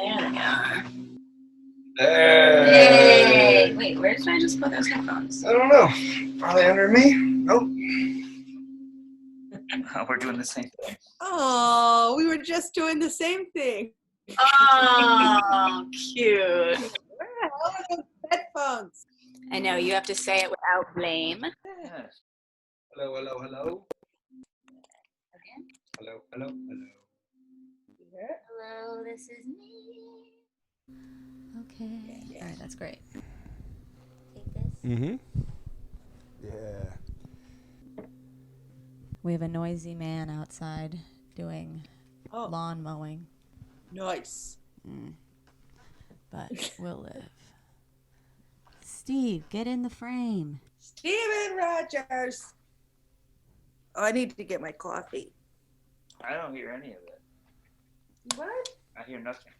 There they are. Hey. Yay! Wait, where did I just put those headphones? I don't know. Probably under me. Nope. We're doing the same thing. Oh, we were just doing the same thing. Oh, cute. Where the hell are those headphones? I know, you have to say it without blame. Yes. Hello, hello, hello. Okay. Hello, hello, hello. Hello, this is me. Okay. All right, that's great. Take this. Mm-hmm. Yeah. We have a noisy man outside doing lawn mowing, Nice. but we'll live. Steve, get in the frame. Steven Rogers. Oh, I need to get my coffee. I don't hear any of it. What? I hear nothing.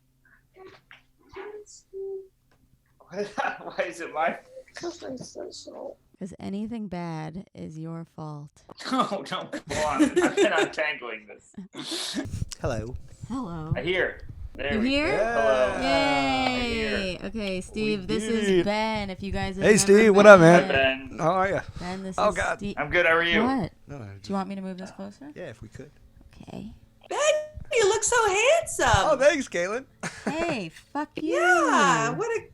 Why is it my? Because I said so. Because anything bad is your fault. No, don't go on. I've been untangling this. Hello. Hello. I hear. There You we hear? go. Hello. Yay! Okay, Steve, this is Ben. If you guys have Hey, never Steve. What up, Hi, man? Ben. How are you? Ben, this Oh, is God. Steve. I'm good. How are you? What? No, Do you want me to move this closer? yeah, if we could. Okay. Ben, you look so handsome. Oh, thanks, Caitlin. Hey, fuck you. Yeah, what a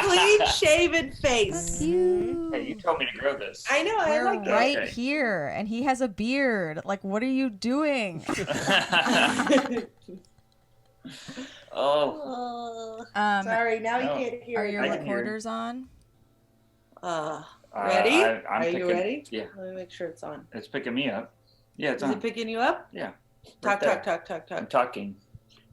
clean-shaven face. Fuck you. Hey, you told me to grow this. I know, I We're like it. right Okay. here, and he has a beard. Like, what are you doing? Oh. Sorry, now you no. can't hear Are it. your I can hear. recorders on? Ready? I'm Are you picking- ready? Yeah, Let me make sure it's on. it's picking me up. Yeah, it's Is on. it picking you up? Yeah. Talk, Right talk, talk, talk, I'm talk. talking.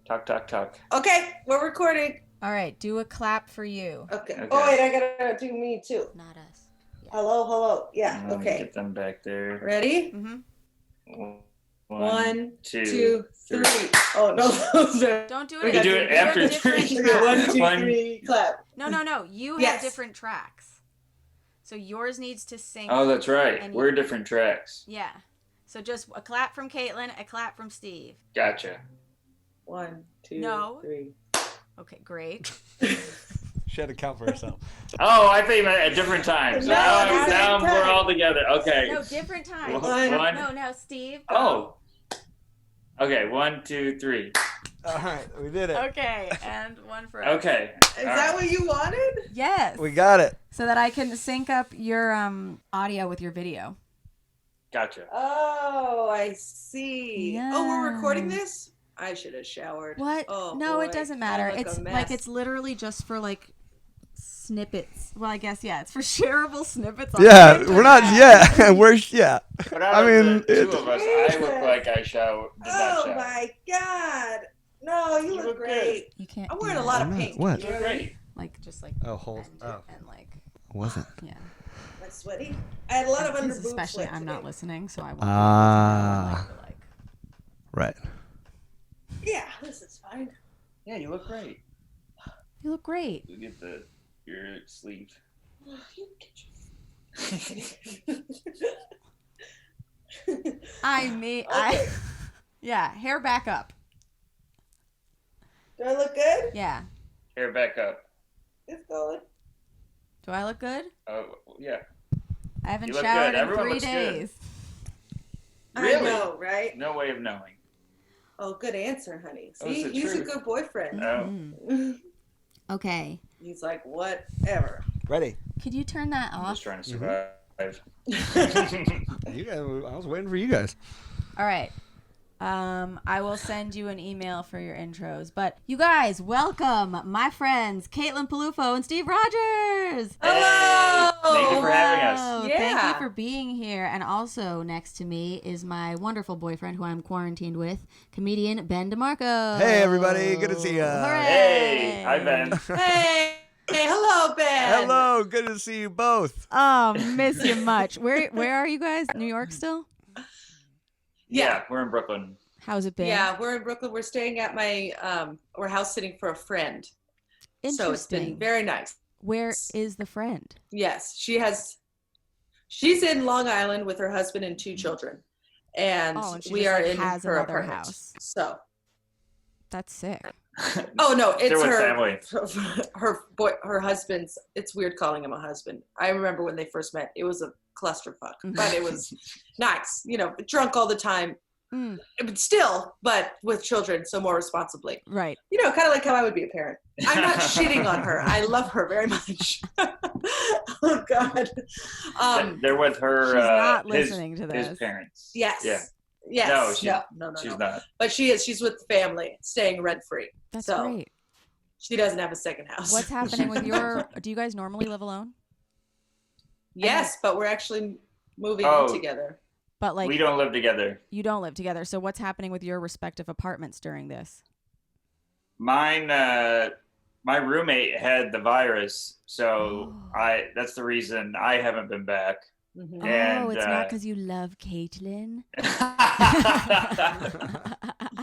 Talk, talk, talk. Okay, we're recording. All right, do a clap for you. Okay. Okay. Oh, wait, I gotta do me too. Not us. Hello, hello. Yeah, Let me okay. Get them back there. Ready? Mm-hmm. One, two, two, three. Oh, no, those are. Don't do We it. You got do to it You have after different three. tracks. One, two, One. three, clap. No. You Yes. have different tracks. So yours needs to sync. Oh, that's right. And We're different tracks. Yeah. So just a clap from Caitlin, a clap from Steve. Gotcha. One, two, No. three. Okay, great. She had to count for herself. Oh, I think at different times. No, at the now same we're time. all together. Okay. No, different times. One. No, Steve. Go. Oh. Okay, 1, 2, 3. All right, we did it. Okay, and one for us. Okay. Is that what you wanted? Yes. We got it. So that I can sync up your audio with your video. Gotcha. Oh, I see. Oh, we're recording Yeah. this? I should have showered. What? Oh, No, it boy. doesn't matter. I look It's a like mess. it's literally just for like snippets. Well, I guess yeah, it's for shareable snippets. On Yeah, the we're not. internet. Yeah, we're. Yeah. But out I of mean, the two it- of us, I look like I did not Oh shower. my God. No, you look look great. You can't. I'm do wearing a that. lot of I'm not- pink. what? You look great. Like just like. Oh, hold. bend Oh, it and like wasn't. yeah. I'm sweaty. I had a lot of under Because boob especially sweat I'm not today. listening, so I won't. Ah. Be able to know, like, Right. Yeah, this is fine. Yeah, you look great. you look great. You get your sleeve. You get your- Okay. Yeah, hair back up. Do I look good? Yeah. Hair back up. It's going. Do I look good? Oh, yeah. I haven't You look showered good. in Everyone 3 looks good. days. Really? I know, right? No way of knowing. Oh, good answer, honey. Oh, it's See, the he's a truth. good boyfriend. Oh. Mhm. Okay. He's like, whatever. Ready. Could you turn that I'm off? just trying to survive. You guys. I was waiting for you guys. All right. I will send you an email for your intros. But you guys, welcome my friends, Caitlin Peluffo and Steve Rogers. Hello! Thank you for having us. Hello. Yeah. Thank you for being here. And also next to me is my wonderful boyfriend who I'm quarantined with, comedian Ben DeMarco. Hey, everybody. Good to see ya. Hooray. Hey, hi, Ben. Hey, hello, Ben. Hello. Good to see you both. Oh, miss you much. Where are you guys? New York still? Yeah, we're in Brooklyn. How's it been? Yeah, we're in Brooklyn. We're staying at my, we're house sitting for a friend. So it's been Interesting. very nice. Where is the friend? Yes, she's in Long Island with her husband and 2 children. And Oh, and she we just, are like, in has her another apartment. house. So, That's sick. Oh no, They're it's with her family. her husband's. It's weird calling him a husband. I remember when they first met, it was a clusterfuck, but it was nice. You know, drunk all the time. But still, but with children, so more responsibly. Right. You know, kind of like how I would be a parent. I'm not shitting on her. I love her very much. Oh God. They're with her. She's not listening to this. His parents. Yes. Yeah. Yes. No, she's not. But she is. She's with the family, staying rent free. That's so great. She doesn't have a second house. What's happening with your? Do you guys normally live alone? Yes, but we're actually moving in together. But like we don't live together. You don't live together. So what's happening with your respective apartments during this? Mine, my roommate had the virus, so that's the reason I haven't been back. Mm-hmm. And, it's not because you love Caitlin.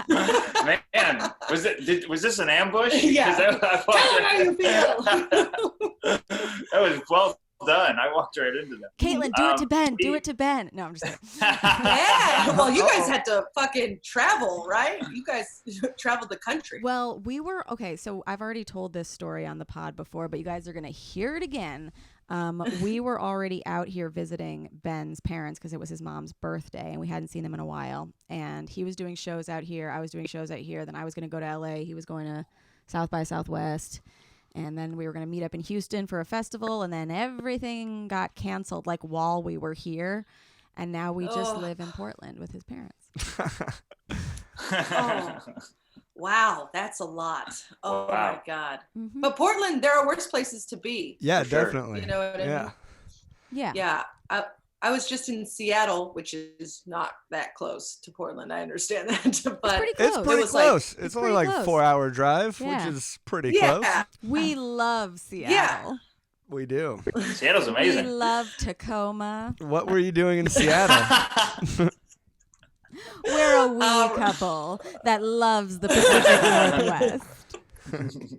Man, was this an ambush? Yeah. 'Cause Tell her how you feel. That was well done. I walked right into that. Caitlin, do it to Ben. Do it to Ben. No, I'm just kidding. Yeah. Well, you guys had to fucking travel, right? You guys traveled the country. Well, we were okay. So I've already told this story on the pod before, but you guys are gonna hear it again. We were already out here visiting Ben's parents because it was his mom's birthday, and we hadn't seen them in a while. And he was doing shows out here. I was doing shows out here. Then I was gonna go to LA. He was going to South by Southwest. And then we were going to meet up in Houston for a festival, and then everything got canceled like while we were here. And now we just live in Portland with his parents. Oh, wow, that's a lot. Oh Wow. my God. Mm-hmm. But Portland, there are worse places to be. Yeah, For sure. definitely. You know what I mean? Yeah. Yeah. I was just in Seattle, which is not that close to Portland. I understand that, but pretty close. It's It pretty was like- close. it's only pretty like close. 4-hour drive, Yeah. which is pretty yeah. close. We love Seattle. We do. Seattle's We amazing. love Tacoma. What were you doing in Seattle? We're a wee couple that loves the Pacific Northwest.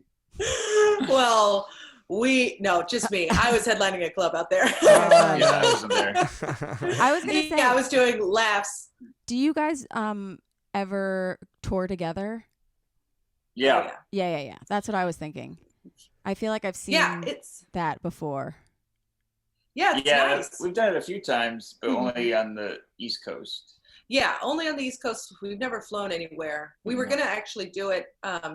Well, just me. I was headlining a club out there. Yeah, I wasn't there. I was going to say, Yeah, I was doing laughs. do you guys ever tour together? Yeah. Yeah. That's what I was thinking. I feel like I've seen it's that before. it's Yeah, nice. we've done it a few times, but Mm-hmm. only on the East Coast. Yeah, only on the East Coast. We've never flown anywhere. We were gonna actually do it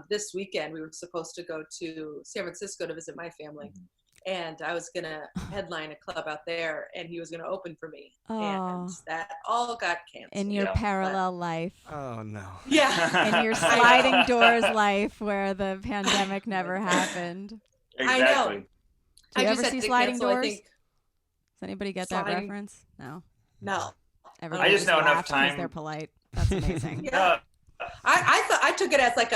this weekend. We were supposed to go to San Francisco to visit my family, and I was gonna headline a club out there, and he was gonna open for me, and that all got canceled. In your parallel life. Oh, no. Yeah, In your sliding doors life where the pandemic never happened. I know. Exactly. Do I you just ever had see to sliding cancel, I doors? think. Does anybody get that Sliding- reference? No. No, Everybody just know enough laughed 'cause time. they're polite. That's amazing. yeah. I thought I took it as like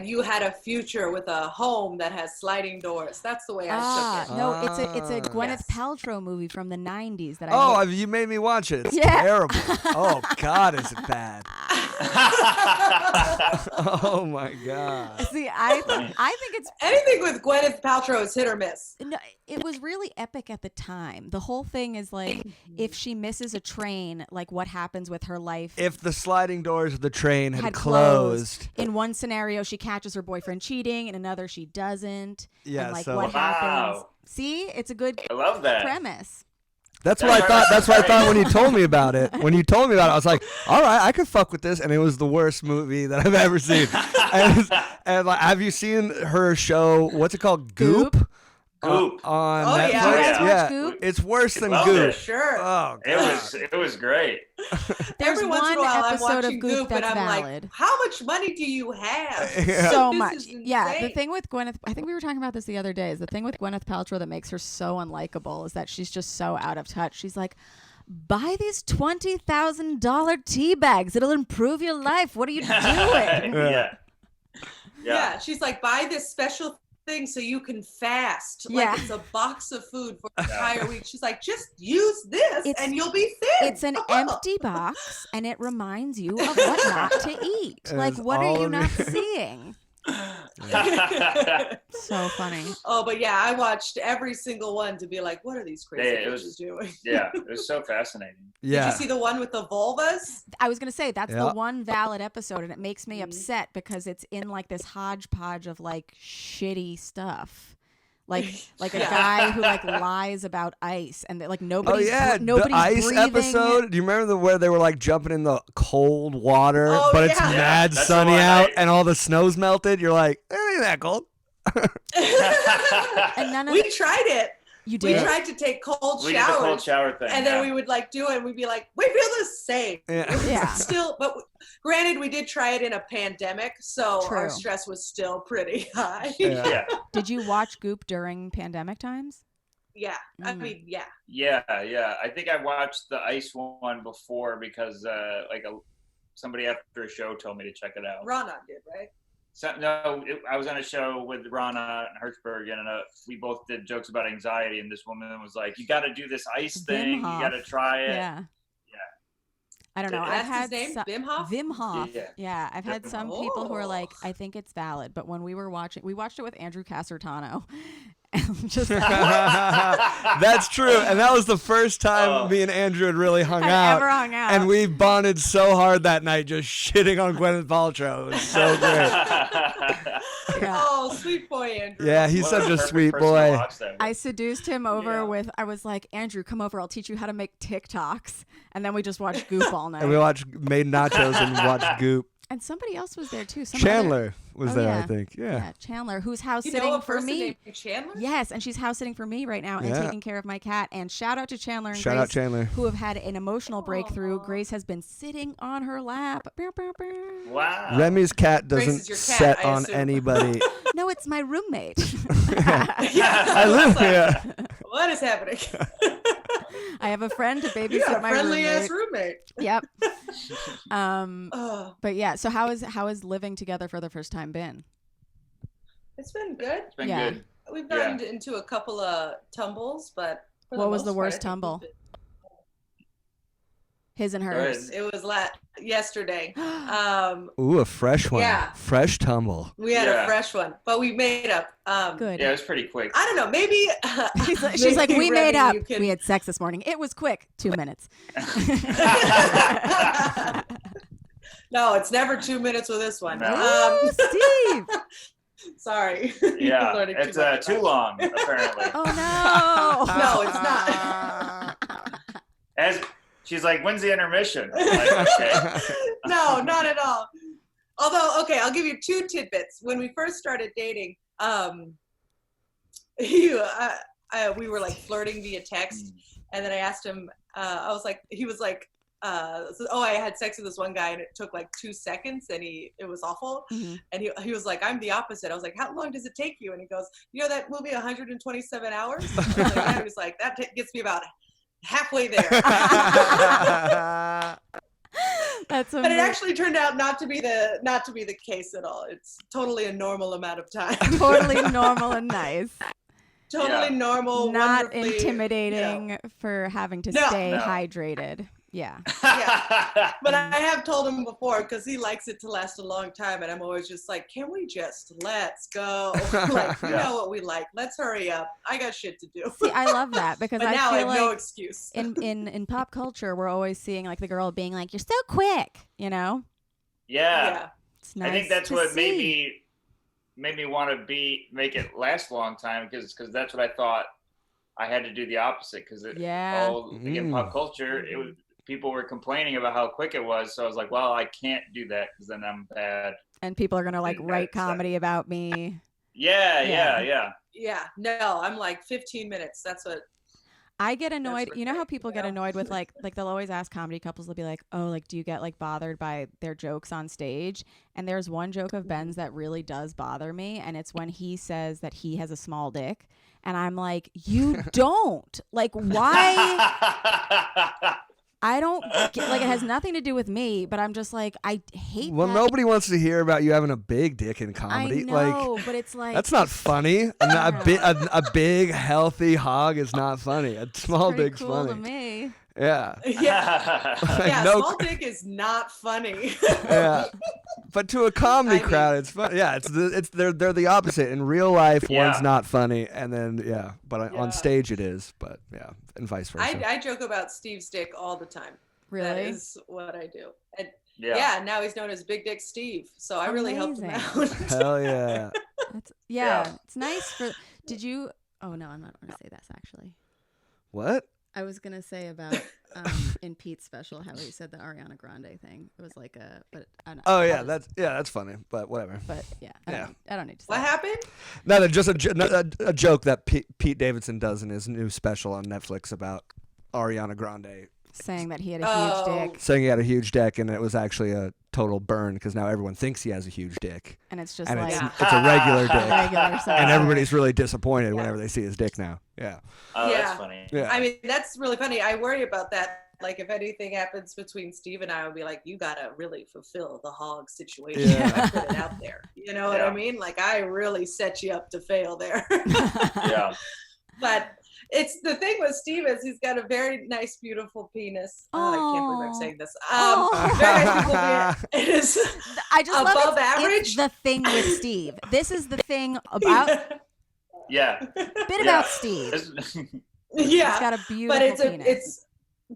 you had a future with a home that has sliding doors. That's the way I took it. No, it's a Gwyneth Yes. Paltrow movie from the 90s that I Oh, hate. you made me watch it. It's Yeah. terrible. Oh, God, is it bad. Oh, my God. See, I think it's Anything with Gwyneth Paltrow is hit or miss. no, it was really epic at the time. The whole thing is like if she misses a train, like what happens with her life. If the sliding doors of the train had closed. In one scenario, she catches her boyfriend cheating. In another, she doesn't. Yeah, and like so- what happens. Wow. See, it's a good I love that. premise. That's what I thought. That's what I thought when you told me about it. When you told me about it, I was like, "All right, I could fuck with this." And it was the worst movie that I've ever seen. And like, have you seen her show? What's it called? Goop. Goop. On Oh, Netflix. yeah. You guys watch Yeah, Goop? it's worse than Loved Goop. it. Sure. Oh, It God. it was great. There's Every once in a one while, I'm episode watching of Goop and that's I'm valid. like, how much money do you have? Yeah. So This much. is Yeah, the insane. thing with Gwyneth, I think we were talking about this the other day, is the thing with Gwyneth Paltrow that makes her so unlikable is that she's just so out of touch. She's like, buy these $20,000 tea bags. It'll improve your life. What are you doing? Yeah. Yeah, she's like, buy this special thing so you can fast. Yeah. Like it's a box of food for an entire week. She's like, just use this It's- and you'll be thin. It's an empty box, and it reminds you of what not to eat. And Like, it's what all are you of not your- seeing? So funny. Oh, but yeah, I watched every single one to be like, what are these crazy Yeah, it bitches was- doing? Yeah, it was so fascinating. Yeah. Did you see the one with the vulvas? I was gonna say that's Yeah. the one valid episode, and it makes me upset because it's in like this hodgepodge of like shitty stuff. Like a Yeah. guy who like lies about ice, and like Oh nobody's yeah, nobody's the ice breathing. episode. Do you remember where they were like jumping in the cold water, Oh, but it's yeah. Yeah, mad that's the sunny one out I- and all the snow's melted? You're like, it ain't that cold. And none of We tried it. you We did. tried to take cold We did the showers. cold shower thing. And then yeah. we would like do it and we'd be like, we feel the same. Yeah. Yeah. Still, but granted, we did try it in a pandemic, so our True. stress was still pretty high. Yeah. Yeah, Did you watch Goop during pandemic times? Yeah. I Mm. mean, yeah. yeah. I think I watched the ice one before because somebody after a show told me to check it out. Rana did, right? So, no, I was on a show with Rana and Hertzberg, and we both did jokes about anxiety. And this woman was like, "You got to do this ice thing. You Hof. got to try it." Yeah. I don't know. That's I've had his name? some- Wim Hof? Wim Hof. Yeah. Yeah. I've had Wim some Hof. people who are Oh. like, I think it's valid, but when we watched it with Andrew Casertano, and just That's true, and that was the first time Oh. me and Andrew had really hung had out. ever hung out. And we bonded so hard that night, just shitting on Gwyneth Paltrow. It was so great. Yeah. Oh, sweet boy, Andrew. Yeah, he's What such a perfect sweet person to boy. watch that with. I seduced him over Yeah. with, I was like, Andrew, come over. I'll teach you how to make TikToks. And then we just watched Goop all night. And we made nachos and watched Goop. And somebody else was there too. Some Chandler was Oh, there, I yeah. think. Other, Yeah. yeah, Chandler, who's house You sitting know a for person me. named Chandler? Yes, and she's house sitting for me right now and Yeah. taking care of my cat. And shout out to Chandler and Shout Grace, out Chandler. who have had an emotional breakthrough. Aw. Grace has been sitting on her lap. Bow, bow, bow. Wow. Remy's cat Grace doesn't is your cat, set I on assume. anybody. No, it's my roommate. Yeah. I live here. What is happening? I have a friend to You got babysit a my friendly roommate. ass roommate. Yep. Oh, But yeah, so how is living together for the first time been? it's been good. It's been Yeah. good. We've gotten into a couple of tumbles, but for What was most the part, worst I think tumble? we've His and hers. been- It was yesterday. Ooh, a fresh one. Yeah. Fresh tumble. We had Yeah. a fresh one, but we made up. Good. Yeah, it was pretty quick. I don't know. Maybe She's like, maybe, we made Remy, up. you can- We had sex this morning. It was quick, 2 minutes. No, it's never 2 minutes with this one. No. Ooh, Steve. Sorry. Yeah, Learning it's much too about long apparently. Oh no. No, it's not. As she's like, "When's the intermission?" I'm like, okay. No, not at all. Although, okay, I'll give you two tidbits. When we first started dating, we were like flirting via text, and then I asked him. He was like, I had sex with this one guy, and it took like 2 seconds, and it was awful. Mhm. And he was like, I'm the opposite. I was like, how long does it take you? And he goes, you know that movie 127 Hours? I was like, yeah. He was like, that gets me about halfway there. That's But it amazing. actually turned out not to be the case at all. It's totally a normal amount of time. Totally normal and nice. Totally Yeah. normal. Not wonderfully, intimidating for having to No. stay No. hydrated. Yeah. Yeah. But I have told him before because he likes it to last a long time, and I'm always just like, can we just let's go? Like, we Yeah. know what we like. Let's hurry up. I got shit to do. See, I love that because But I now I feel have no like excuse. in pop culture, we're always seeing like the girl being like, "You're so quick," you know. Yeah. It's nice. I think that's to what see. made me want to make it last a long time because that's what I thought I had to do the opposite because Yeah. in pop culture it was people were complaining about how quick it was, so I was like, well, I can't do that because then I'm bad. And people are gonna like Yeah, write it's like- comedy about me. Yeah. Yeah. No, I'm like 15 minutes. That's what. I get annoyed. what You know how they- people get yeah. annoyed with like they'll always ask comedy couples. They'll be like, "Oh, like do you get like bothered by their jokes on stage?" And there's one joke of Ben's that really does bother me, and it's when he says that he has a small dick, and I'm like, "You don't. Like why?" I don't get, like it has nothing to do with me, but I'm just like I hate Well, that. nobody wants to hear about you having a big dick in I comedy. know, Like but it's like that's not funny. A big healthy hog is not funny. A small pretty dick's cool to funny. me. Yeah. Yeah. Like, Yeah. no- Small dick is not funny. Yeah. But to a comedy I mean- crowd, it's fun. Yeah, they're the opposite. In real life, Yeah. one's not funny, and then but Yeah. on stage it is. But yeah, and vice versa. I joke about Steve's dick all the time. That Really? is what I do. And Yeah. now he's known as Big Dick Steve. So I really helped him Amazing. out. Hell yeah. That's, Yeah. it's nice for. Did you? Oh no, I'm not going to say this actually. What? I was gonna say about in Pete's special how he said the Ariana Grande thing. It was like but I don't, Oh yeah, that's funny. But whatever. But yeah, I don't need to say. What happened? No, just a joke that Pete Davidson does in his new special on Netflix about Ariana Grande Saying that he had a Oh. huge dick, saying he had a huge dick, and it was actually a total burn because now everyone thinks he has a huge dick, and it's just and like it's, Yeah. it's a regular dick, regular size. and everybody's really disappointed Yeah. whenever they see his dick now. Yeah. Oh, Yeah. that's funny. Yeah. I mean, that's really funny. I worry about that. Like, if anything happens between Steve and I, would be like, you gotta really fulfill the hog situation. Yeah. Put it out there. You know what Yeah. I mean? Like, I really set you up to fail there. Yeah. But it's the thing with Steve is he's got a very nice, beautiful penis. Oh, I can't believe I'm Aw. saying this. Aw. Very nice, beautiful penis. It is I just love above it's average. the thing with Steve. This is the thing about Yeah. bit about Steve. He's yeah, got a beautiful but it's penis. it's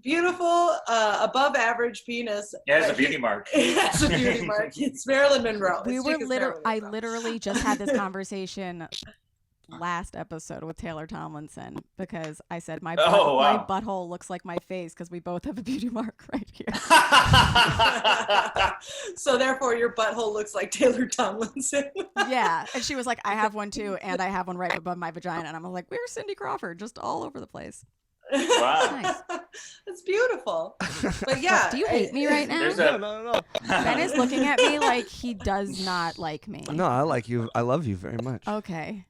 beautiful, above average penis. It has a but beauty mark. It has a beauty mark. It's Marilyn Monroe. We His were chick is literally, Marilyn I Monroe. literally just had this conversation last episode with Taylor Tomlinson because I said my Oh, wow. my butthole looks like my face because we both have a beauty mark right here. So therefore, your butthole looks like Taylor Tomlinson. Yeah, and she was like, I have one too, and I have one right above my vagina, and I'm like, where's Cindy Crawford? Just all over the place. Wow. Nice. It's beautiful. But yeah, Do you hate me right now? There's No, a no. Ben is looking at me like he does not like me. No, I like you. I love you very much. Okay.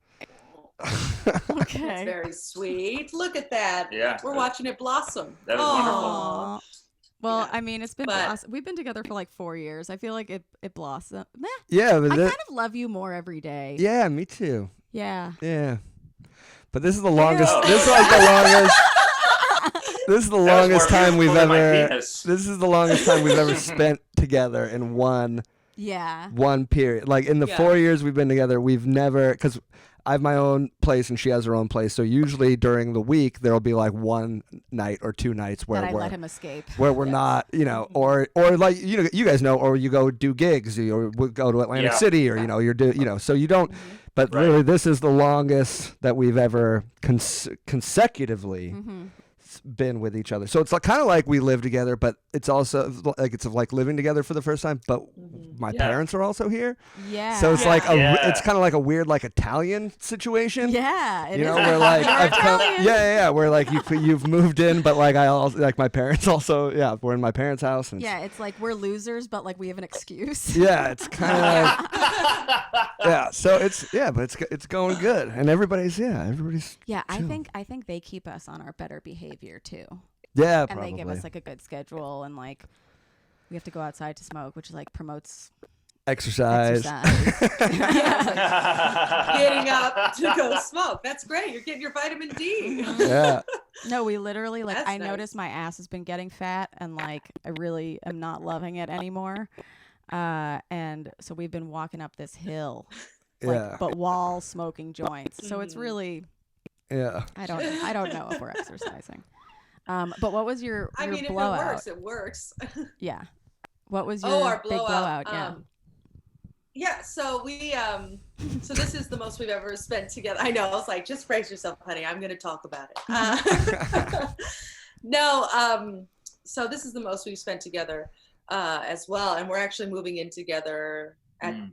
That's Okay. very sweet. Look at that. Yeah. We're watching it blossom. That was wonderful. Aw. Well, Yeah. I mean, it's been But- we've been together for like 4 years. I feel like it blossomed. Meh. Yeah, but I kind of love you more every day. yeah, me too. Yeah. Yeah. But this is the longest. Ew. This is like the longest. This is the That was longest more time we've beautiful than my ever. penis. This is the longest time we've ever spent together in one Yeah. period. Like in the Yeah. 4 years we've been together, we've never because I have my own place and she has her own place. So usually during the week there'll be like one night or two nights where That I we're let him escape. where we're not, or like you guys know, or you go do gigs, or we go to Atlantic Yeah. City, or so you don't. But Right. really, this is the longest that we've ever consecutively Mm-hmm. been with each other. So it's like, kind of like we live together, but it's also like it's like living together for the first time. But my Yeah. parents are also here, Yeah. so it's Yeah. like Yeah. it's kind of like a weird like Italian situation. Yeah. It You know, is. where like You're I've come, Italian. yeah, where like you've moved in, but like I also like my parents also, we're in my parents' house, and Yeah, it's like we're losers, but like we have an excuse. yeah, it's kind of like so but it's going good, and everybody's Yeah, I chill. think they keep us on our better behavior too. yeah And probably they give us like a good schedule and like we have to go outside to smoke, which like promotes exercise. Getting up to go smoke. That's great. You're getting your vitamin D. Yeah, No, we literally like That's I nice. noticed my ass has been getting fat and like I really am not loving it anymore. And so we've been walking up this hill. Like, yeah, but while smoking joints. So it's Mhm. really yeah. I don't know if we're exercising. But what was your I mean, blowout? if it works, it works. Yeah. What was your Oh, our big blowout. blowout? Yeah. Yeah, so we so this is the most we've ever spent together. I know, I was like, just brace yourself, honey. I'm gonna talk about it. No, so this is the most we've spent together as well. And we're actually moving in together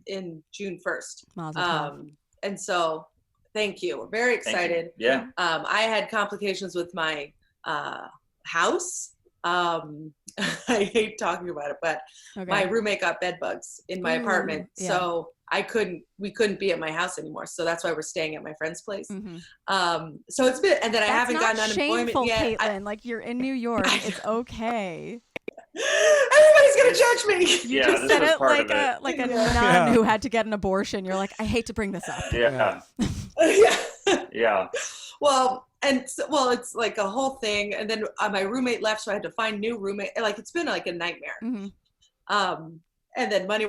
in June 1st. Mazel tov. And so thank you. We're very Thank you. excited. Yeah. I had complications with my house. I hate talking about it, but Okay. my roommate got bed bugs in my Ooh, apartment, yeah. so we couldn't be at my house anymore. So that's why we're staying at my friend's place. Mhm. So it's been, and then I That's haven't not gotten unemployment shameful, yet. Caitlin. Like you're in New York. It's okay. Everybody's gonna judge me. You Yeah, just this said was it part like of a it. like a Yeah. nun Yeah. who had to get an abortion. You're like, I hate to bring this up. Yeah. Yeah. Yeah. Well, it's like a whole thing, and then my roommate left, so I had to find new roommate. Like it's been like a nightmare. hmm And then money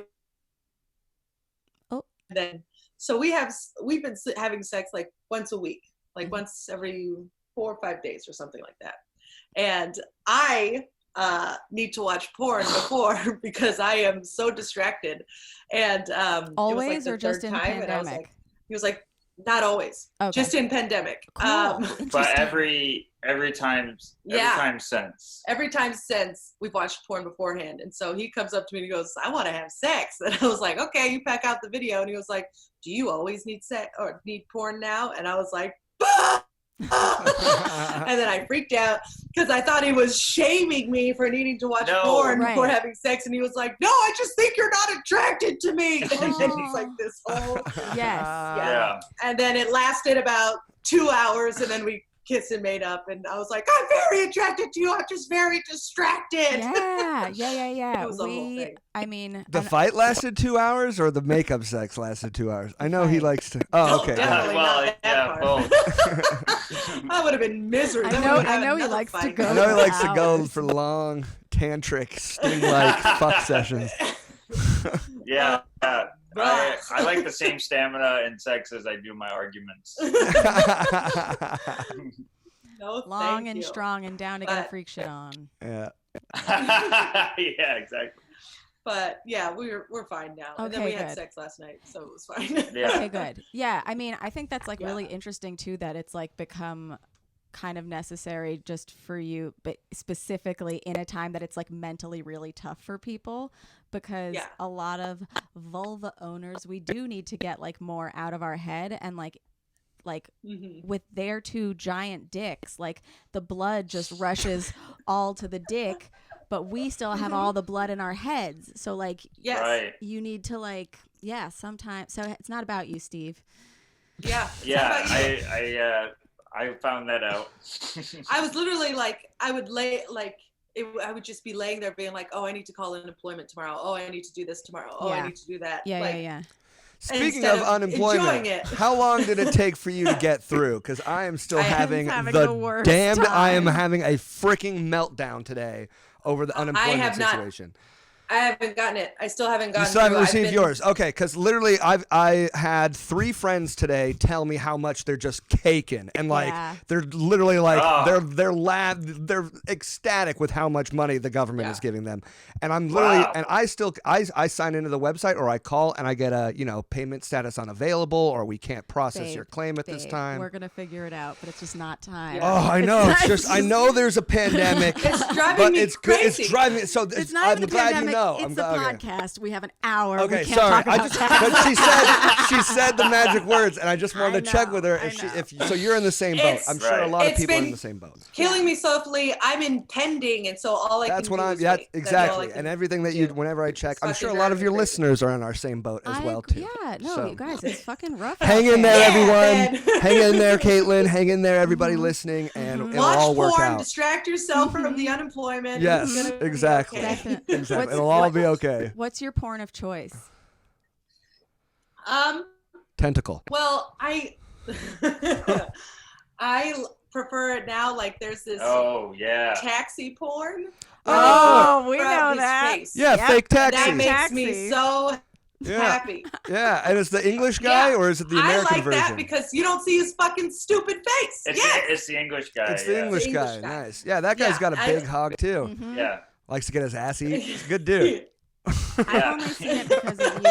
then so we've been having sex like once a week, like once every 4 or 5 days or something like that. And I need to watch porn before because I am so distracted. And Always, it was like the or just third in time, and I was pandemic? like, he was like, not always, Okay. just in pandemic. Cool. But Interesting. every time since. Every time since we've watched porn beforehand. And so he comes up to me and he goes, I want to have sex. And I was like, okay, you pack out the video. And he was like, do you always need sex or need porn now? And I was like, bah! And then I freaked out because I thought he was shaming me for needing to watch porn before having sex. And he was like, no, I just think you're not attracted to me. And then he's like this whole Yes. And then it lasted about 2 hours, and then we kissed and made up, and I was like, I'm very attracted to you, I'm just very distracted. Yeah. It was a whole thing. I mean, The fight lasted 2 hours, or the makeup sex lasted 2 hours? I know he likes to. Oh, okay. Definitely Well, not that yeah, part. both. I would have been misery. Then we I would have know he another likes to fight. go. I know he likes to go hours. for long, tantric, sting-like fuck sessions. Yeah. I like the same stamina in sex as I do my arguments. No, Long thank and you. strong and down to get a But- freak shit on. Yeah. Yeah, exactly. But yeah, we're fine now. And then Okay, we had good. sex last night, so it was fine. Yeah. Okay, good. Yeah, I mean, I think that's like Yeah. really interesting too, that it's like become kind of necessary just for you, but specifically in a time that it's like mentally really tough for people, because Yeah. a lot of vulva owners, we do need to get like more out of our head, and like Mhm. with their two giant dicks, like the blood just rushes all to the dick, but we still have all the blood in our heads. So like Yes. Right. you need to like, yeah, sometimes. So it's not about you, Steve. Yeah. Yeah, How about you? I found that out. I was literally like, I would just be laying there being like, oh, I need to call unemployment tomorrow. Oh, I need to do this tomorrow. Oh, Yeah. I need to do that. Yeah, like, yeah. Speaking Instead of of enjoying unemployment, it. how long did it take for you to get through? Because I am still I am having having the the worst damned. I am time. having a freaking meltdown today over the unemployment have not situation. I haven't gotten it. I still haven't gotten You still haven't through. I've received been- yours, okay? Because literally, I had 3 friends today tell me how much they're just caking, and like Yeah. they're literally like Oh. they're ecstatic with how much money the government is Yeah. giving them, and I'm literally Wow. and I sign into the website, or I call and I get a payment status unavailable, or we can't process Babe, your claim at this Babe, time. we're gonna figure it out, but it's just not time. Yeah. Oh, I know. It's not- just I know there's a pandemic. It's driving But me it's good. crazy. It's driving me. So It's not I'm even a glad pandemic. you know. It's I'm a glad- okay. podcast. We have an hour. Okay, we can't sorry. talk I about just that. but she said the magic words, and I just wanted I to check know, with her I if she know. if so you're in the same boat. It's- I'm sure a Right. lot of It's people are in been- the same boat. Killing me softly. I'm in pending, and so all I That's can what do I'm. is Yeah, wait. That's all I exactly. can And everything that you, do. whenever I check, I'm Fucking sure a lot of driving your me crazy. listeners are in our same boat as well too. Yeah, no, So- you guys, it's fucking rough. Hang out in there, Yeah, everyone. man. Hang in there, Caitlin. Hang in there, everybody listening, and it'll Watch all work porn, out. distract yourself from the unemployment. Yes, It's gonna be exactly. okay. Definitely. Exactly. What's- It'll all what- be okay. What's your porn of choice? Tentacle. Well, I prefer it now. Like there's this Oh yeah. taxi porn. Oh, we From know his that. face. Yeah, Yep. fake That taxis. makes Taxi. me so Yeah, happy. yeah. And it's the English guy, Yeah. or is it the I American like version? that because you don't see his fucking stupid face. It's, Yes. it's the English guy. It's the yeah. English English guy. guy. Nice. Yeah, that guy's Yeah, got a big hog too. Mhm. Yeah. Likes to get his ass eat. He's a good dude. I've Yeah. only seen it because of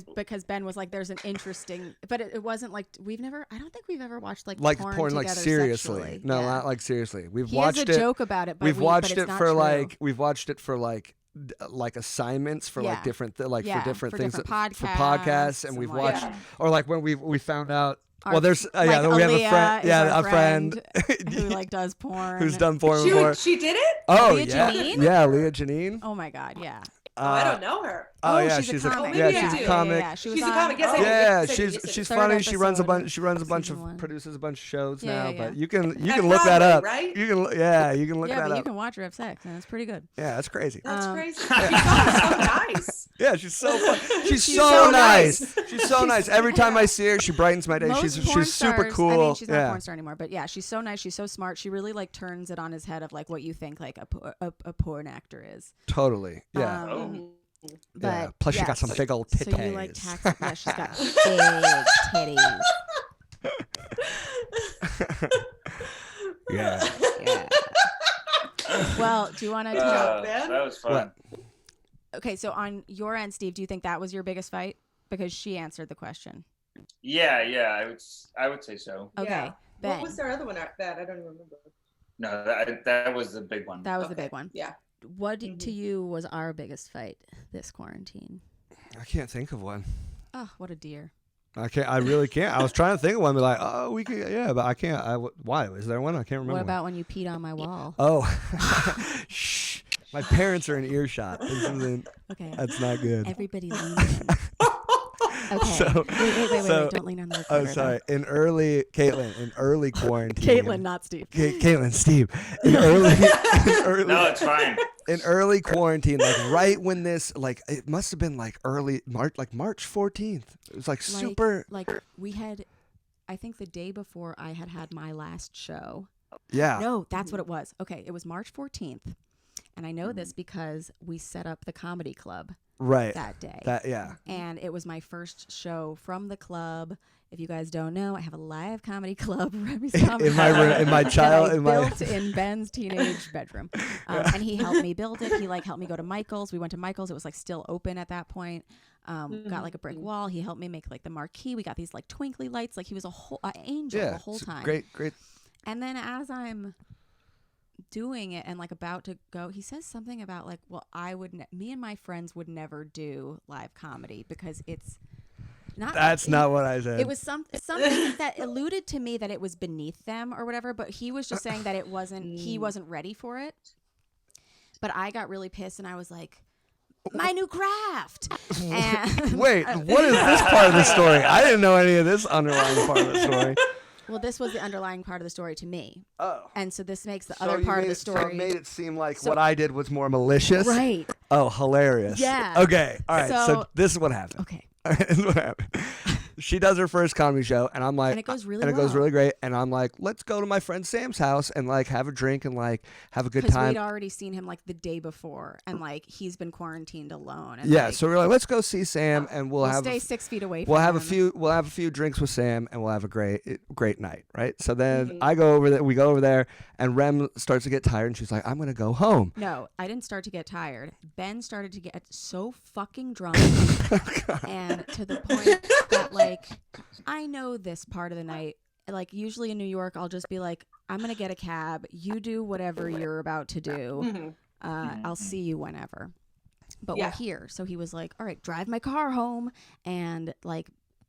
you, because Ben was like, "There's an interesting," but it wasn't like I don't think we've ever watched like porn like together seriously. sexually. No, Yeah. not like seriously. We've He watched has a it. joke about it, but We've watched but it's it not for true. like assignments for Yeah. like different for Yeah, different for things different for podcasts, and podcasts we've and, like- watched or like when we found out. Our- Well, there's like yeah, we have a Aaliyah friend. is Yeah, our a friend who like does porn. who's done porn She, before. she did it? Oh Leah yeah, Janine? yeah, Leah Janine. Oh my god, yeah. Oh, I don't know her. Oh yeah, she's a comic. yeah, Maybe I she's do. a comic. Yeah, she was She's a on- comic. Yes, I oh, did. Yeah, Yes, I did. she's Yes, I did. she's Third funny. She runs a episode bunch. of She runs a bunch season of one. produces a bunch of shows Yeah, now. yeah, But yeah. you can At look that Broadway, up. right? You can you can look Yeah, that but you up. can watch her have sex, and it's pretty good. Yeah, that's crazy. That's Um, crazy. She's so nice. Yeah, she's so fun. She's She's so so nice. nice. She's so nice. Every time I see her, she brightens my day. Most She's porn super stars- cool. I mean, she's not a yeah. porn star anymore, but yeah, she's so nice. She's so smart. She really like turns it on his head of like what you think like a porn actor is. Totally. Yeah. Oh. Mhm. But Yeah. Plus, she got some big old titties. So you like tax? Yeah, she's got big titties. Yeah. Yeah. Well, do you want to tell? that was fun. What? Okay, so on your end, Steve, do you think that was your biggest fight? Because she answered the question. Yeah, I would say so. Okay, Yeah. Ben. What was our other one that I don't even remember. No, that was the big one. That was the big one. Yeah. What to you was our biggest fight this quarantine? I can't think of one. Oh, what a dear. I can't. I really can't. I was trying to think of one, but like, oh, we could, yeah, but I can't. Why? Is there one? I can't remember. What about when you peed on my wall? Oh, shh! My parents are in earshot. Okay. That's not good. Everybody lean in. Okay. So- wait. Don't lean on the recorder. Oh, sorry. In early quarantine. Caitlin, not Steve. Caitlin, Steve. In early, No, it's fine. in early quarantine, like right when this, like it must have been like early March, like March 14th. It was like super. Like we had, I think the day before I had my last show. Yeah. No, that's what it was. Okay, it was March 14th. And I know this because we set up the comedy club Right. that day. Yeah. And it was my first show from the club. If you guys don't know, I have a live comedy club, Remy's Comedy In my room, in my child, that I in my. built in Ben's teenage bedroom. And he helped me build it. He helped me go to Michael's. We went to Michael's. It was still open at that point. Got a brick wall. He helped me make the marquee. We got these twinkly lights. He was a whole angel Yeah. the whole time. Great. And then as I'm doing it and about to go, he says something about me and my friends would never do live comedy because it's not. That's not what I said. It was something that alluded to me that it was beneath them or whatever, but he was just saying that it wasn't. He wasn't ready for it. But I got really pissed and I was like, my new craft. And Wait, what is this part of the story? I didn't know any of this underlying part of the story. well, this was the underlying part of the story to me. Oh. And so this makes the So other you part of made the it- So story. it made it seem like So- what I did was more malicious. Right. Oh, hilarious. Yeah. Okay. All right. So, So- this is what happened. Okay. This is what happened. She does her first comedy show, and I'm like, And it goes really and it goes well. really great. And I'm like, let's go to my friend Sam's house and have a drink and have a good Because time. we'd already seen him the day before, and he's been quarantined alone. And Yeah. So we're like, let's go see Sam, and we'll have stay 6 feet away. From We'll have a him. few drinks with Sam, and we'll have a great night, right? So then I go over there, we go over there, and Rem starts to get tired, and she's like, "I'm gonna go home." No, I didn't start to get tired. Ben started to get so fucking drunk, and to the point that I know this part of the night. Usually in New York, I'll just be like, "I'm gonna get a cab. You do whatever you're about to do. I'll see you whenever." But we're here, so he was like, "All right, drive my car home, and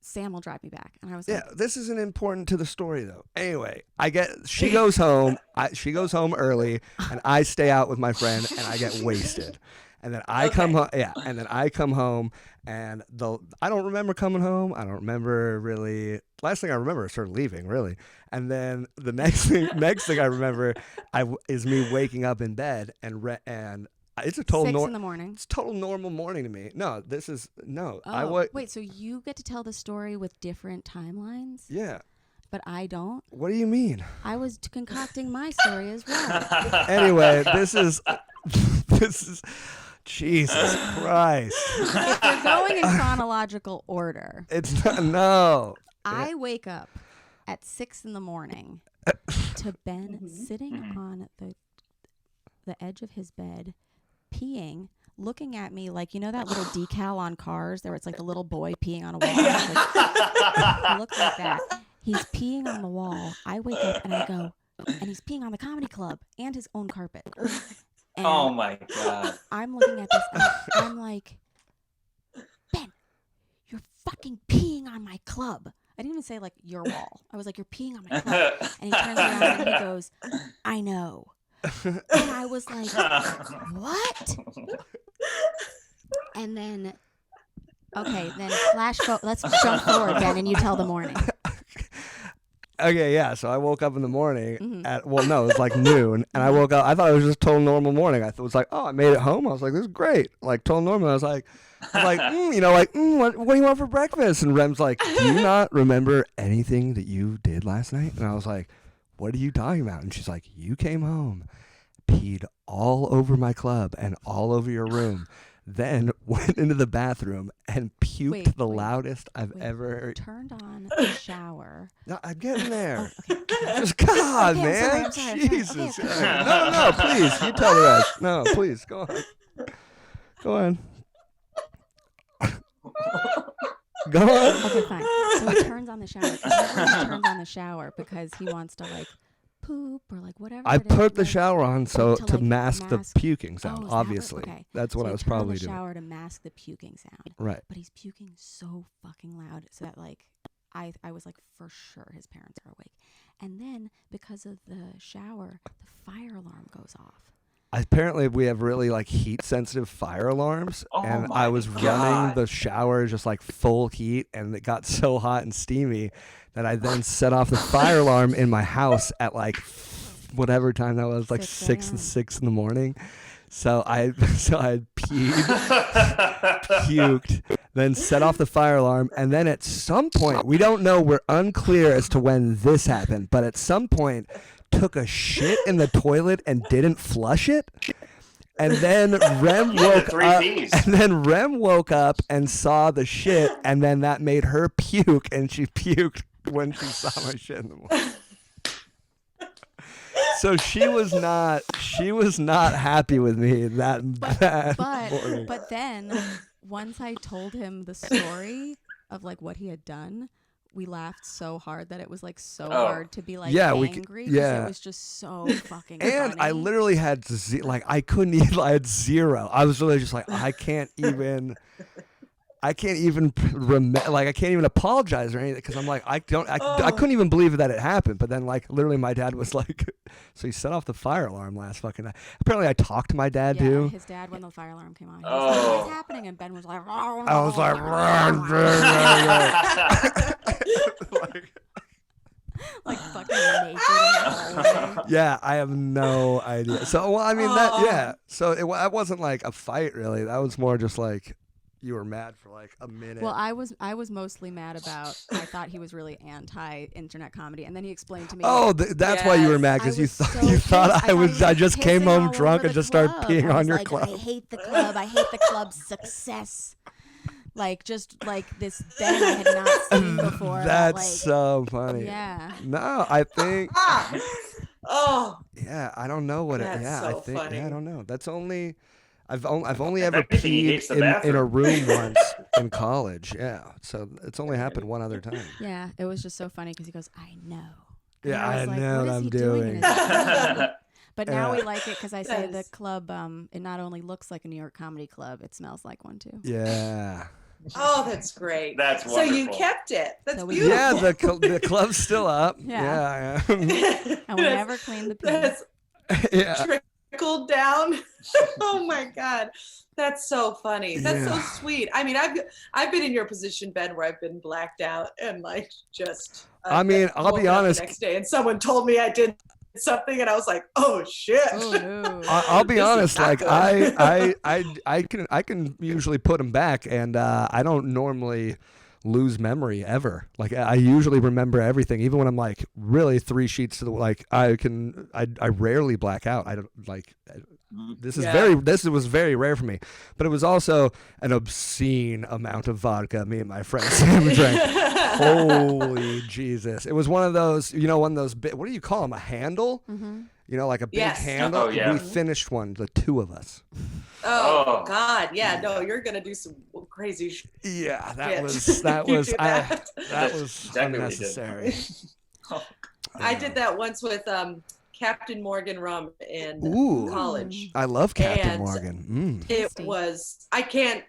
Sam will drive me back." And I was Yeah, like, this isn't important to the story though. Anyway, she goes home. She goes home early, and I stay out with my friend, and I get wasted. And then I come home. Yeah, and then I come home, and I don't remember coming home. I don't remember really. Last thing I remember is her leaving, really. And then the next thing I remember, is me waking up in bed and. It's a total 6 in the morning. It's total normal morning to me. No, this is no. Oh, wait, so you get to tell the story with different timelines, Yeah. but I don't. What do you mean? I was concocting my story as well. Anyway, this is Jesus Christ. If we're going in chronological order, It's not, no. I wake up at 6 in the morning to Ben sitting on the edge of his bed, peeing, looking at me like, you know that little decal on cars there, it's the little boy peeing on a wall. He looks like that. He's peeing on the wall. I wake up and I go, and he's peeing on the comedy club and his own carpet. And Oh my god. I'm looking at this and I'm like, Ben, you're fucking peeing on my club. I didn't even say your wall. I was like, you're peeing on my club. And he turns around and he goes, I know. And I was like, what? And then, okay, then let's jump forward, Ben, and you tell the morning. Okay, yeah. So I woke up in the morning Mhm. it was noon, and I woke up. I thought it was just total normal morning. I was like, oh, I made it home. I was like, this is great. Total normal. I was like, what do you want for breakfast? And Rem's like, do you not remember anything that you did last night? And I was like, what are you talking about? And she's like, you came home, peed all over my club and all over your room. then went into the bathroom and puked Wait, the wait, loudest I've wait. ever heard. Turned on the shower. No, I'm getting there. Oh, okay. Just God, Okay, man. I'm sorry. Jesus. Okay. No, please. You tell the rest. No, please. Go on. Go on. Go on. Okay, fine. So he turns on the shower. He turns on the shower because he wants to like poop or like whatever. I it is, put the like, shower on so to, to like, mask the mask- puking Oh, sound. is that Obviously, okay. that's what So I he was turned on probably the doing. shower to mask the puking sound. Right. But he's puking so fucking loud so that like I was like for sure his parents are awake. And then because of the shower, the fire alarm goes off. Apparently, we have really like heat sensitive fire alarms, Oh and my I was running God. the shower just like full heat, and it got so hot and steamy that I then set off the fire alarm in my house at like whatever time that was, like 6 a.m. 6 in the morning. So I puked, then set off the fire alarm, and then at some point, we don't know, we're unclear as to when this happened, but at some point took a shit in the toilet and didn't flush it. And then Rem woke Three up, Ps. and then Rem woke up and saw the shit, and then that made her puke, and she puked when she saw my shit in the morning. So she was not happy with me that morning. But then once I told him the story of like what he had done, we laughed so hard that it was like so Oh. hard to be like Yeah, angry. 'Cause yeah. it was just so fucking And funny. I literally had I couldn't even. I had zero. I was literally just like, I can't even remember. Like, I can't even apologize or anything because I'm like, I couldn't even believe that it happened. But then, like, literally, my dad was like, so he set off the fire alarm last fucking night. Apparently, I talked to my dad yeah, too. his dad when the fire alarm came on. He was like, Oh. what's happening? And Ben was like, I was like, like fucking naked in the hallway. yeah, I have no idea. So, well, I mean, that, yeah. So it wasn't like a fight, really. That was more just like you were mad for like a minute. Well, I was mostly mad about. I thought he was really anti-internet comedy, and then he explained to me. Oh, that's why you were mad, because I you was thought so you thought pissed. I was. thought I he just came pissing home all drunk over and the just started club. peeing I on was your like, club. I hate the club. I hate the club's success. Like just like this Ben I had not seen before. That's like, so funny. yeah. No, I think. Oh, Yeah, I don't know what it. That's Yeah, so I think. funny. Yeah, I don't know. That's only. I've only ever If anything, he hates peed the in a bathroom. room once in college. Yeah, so it's only happened one other time. Yeah, it was just so funny because he goes, I know. And Yeah, I was like, know what what is I'm he doing. in his bathroom? But now Yeah. we like it because I say the Yes. club, it not only looks like a New York comedy club, it smells like one too. Yeah. oh, that's great. That's So you wonderful. kept it. That's So we- beautiful. Yeah, the club's still up. Yeah. Yeah. And we never cleaned the pee. That's Yeah. trickled down. Oh my God. That's so funny. That's so Yeah. sweet. I mean, I've been in your position, Ben, where I've been blacked out and like just. I mean, I'll be woken up honest. The next day, and someone told me I did something, and I was like, "Oh shit!" Oh no. I'll be This is honest. not Like good. I can usually put them back, and I don't normally lose memory ever. Like I usually remember everything, even when I'm like really 3 sheets to the like. I rarely black out. I don't like. This was very rare for me, but it was also an obscene amount of vodka me and my friend Sam drank. Holy Jesus! It was one of those, one of those. What do you call them? A handle? Mm-hmm. Like a big Yes. handle. Oh, yeah. We finished one, the two of us. Oh Oh. God, yeah, no, you're gonna do some crazy shit. Yeah, that Yeah. was that You was did I, that. that was Exactly what he did. unnecessary. I did that once with Captain Morgan rum in Ooh. college. I love Captain And- Morgan. It Tasty. was. I can't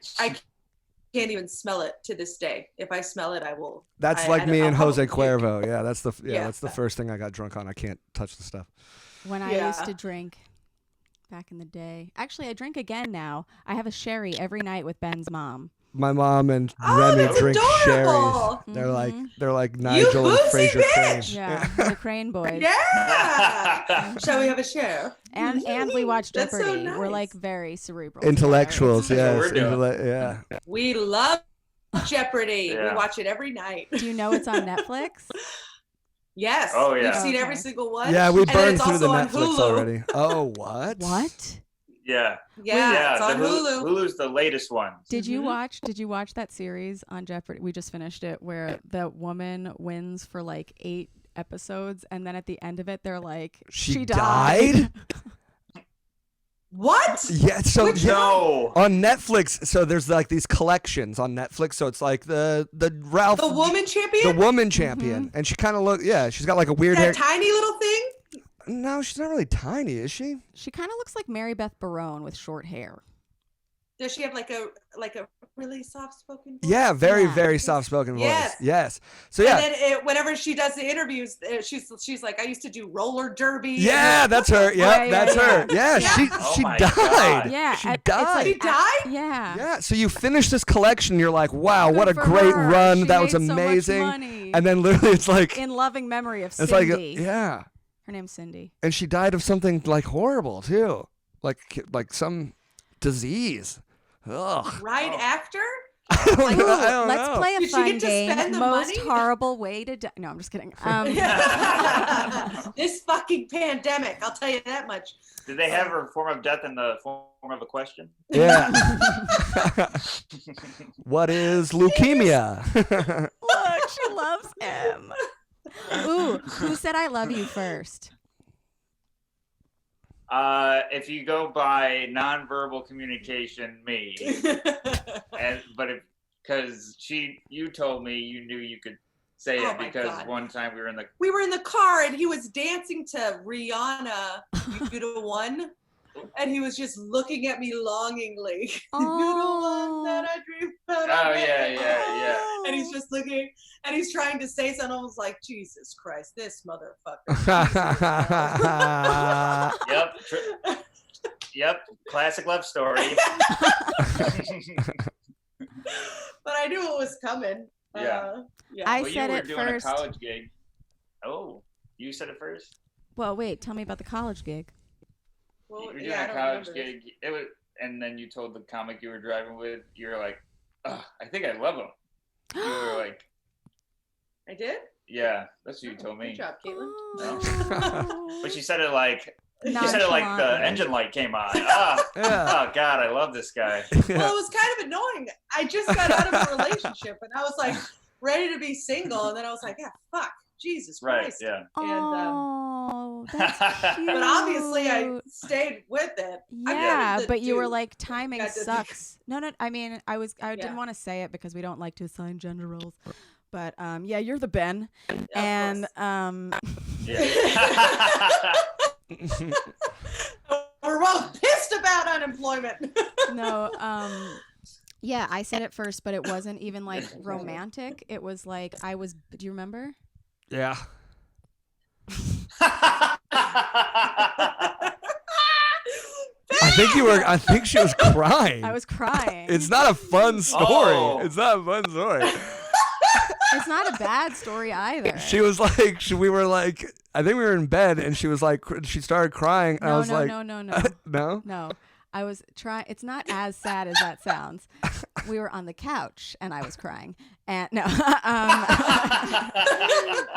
even smell it to this day. If I smell it, I will. That's I like me I'll and Jose probably puke. Cuervo. Yeah, that's the Yeah. that's the first thing I got drunk on. I can't touch the stuff. When I Yeah. used to drink back in the day. Actually, I drink again now. I have a sherry every night with Ben's mom. My mom and Oh, Remy that's drink sherries. adorable. They're like Nigel and boozy Fraser Crane. bitch! Yeah, the Crane boys. Yeah. Shall we have a share? And we watch That's so Jeopardy. We're nice. like very cerebral. Intellectuals, That's yes. what we're doing. Yeah. We love Jeopardy. Yeah. We watch it every night. Do you know it's on Netflix? Yes. Oh, yeah. We've seen every Okay. single one. Yeah, we And then burned it's through the also on Netflix Hulu. already. Oh, what? What? Yeah. Yeah, it's the on Hulu. Hulu's the latest one. Did you watch that series on Jeopardy? We just finished it where the woman wins for like 8 episodes and then at the end of it they're like She died? What? Yeah, so No. on Netflix, so there's like these collections on Netflix. So it's like the Ralph, The woman champion? the woman champion, and she kind of she's got like a weird that hair. tiny little thing? No, she's not really tiny, is she? She kind of looks like Mary Beth Barone with short hair. Does she have like a really soft-spoken voice? Yeah, very Yeah. very soft spoken voice. Yes. Yes. So yeah. And then whenever she does the interviews, she's like, I used to do roller derby. Yeah, and that's her. Yeah, yeah, that's yeah. her. Yeah, Yeah. she Oh she my died. God. Yeah, she it's died. like- She died? Yeah. Yeah, so you finish this collection, you're like, wow, what a Good for great her. run. She That was made so much amazing. money. And then literally it's like In loving memory of it's Cindy. like yeah. Her name's Cindy. And she died of something like horrible too. Like some disease. Ugh. Right after? I don't know. I don't Let's know. play a Did she fun get to game. spend the Most money? horrible way to die. No, I'm just kidding. This fucking pandemic, I'll tell you that much. Did they have her form of death in the form of a question? Yeah. What is leukemia? Look, she loves him. Ooh, who said I love you first? If you go by nonverbal communication, me. Because you told me you knew you could say Oh it my because God. one time we were in the We were in the car and he was dancing to Rihanna, You the One. And he was just looking at me longingly. You're the one that I dream about. Oh yeah. And he's just looking, and he's trying to say something. I was like, Jesus Christ, this motherfucker. Yep. Classic love story. But I knew it was coming. Yeah. Yeah. I Well, said you were it doing first. a college gig. Oh, you said it first. Well, wait. Tell me about the college gig. Well, You were doing yeah, I a don't college remember this. gig. It was, and then you told the comic you were driving with, you were like, "Ugh, I think I love him." You were like, I did? "Yeah, that's what you told me." Good job, Caitlin. Oh. But she said it like you said it like the Nonchalantly. engine light came on. Ah, Yeah. oh God, I love this guy. Well, it was kind of annoying. I just got out of a relationship and I was like ready to be single. And then I was like, yeah, fuck, Jesus Right? Christ. Yeah. And, Oh, that's cute. But obviously I stayed with it. I mean, Yeah, the but you were dude like, timing got to- sucks. No, I mean, I Yeah. didn't want to say it because we don't like to assign gender roles. But yeah, you're the Ben, Of and Yeah. we're both pissed about unemployment. no, yeah, I said it first, but it wasn't even like romantic. It was like Do you remember? Yeah. I think she was crying. I was crying. It's not a fun story. Oh. It's not a fun story. It's not a bad story either. She was like, we were like, I think we were in bed, and she was like, she started crying. And I was like, no. no. No, I was trying. It's not as sad as that sounds. We were on the couch and I was crying. And no,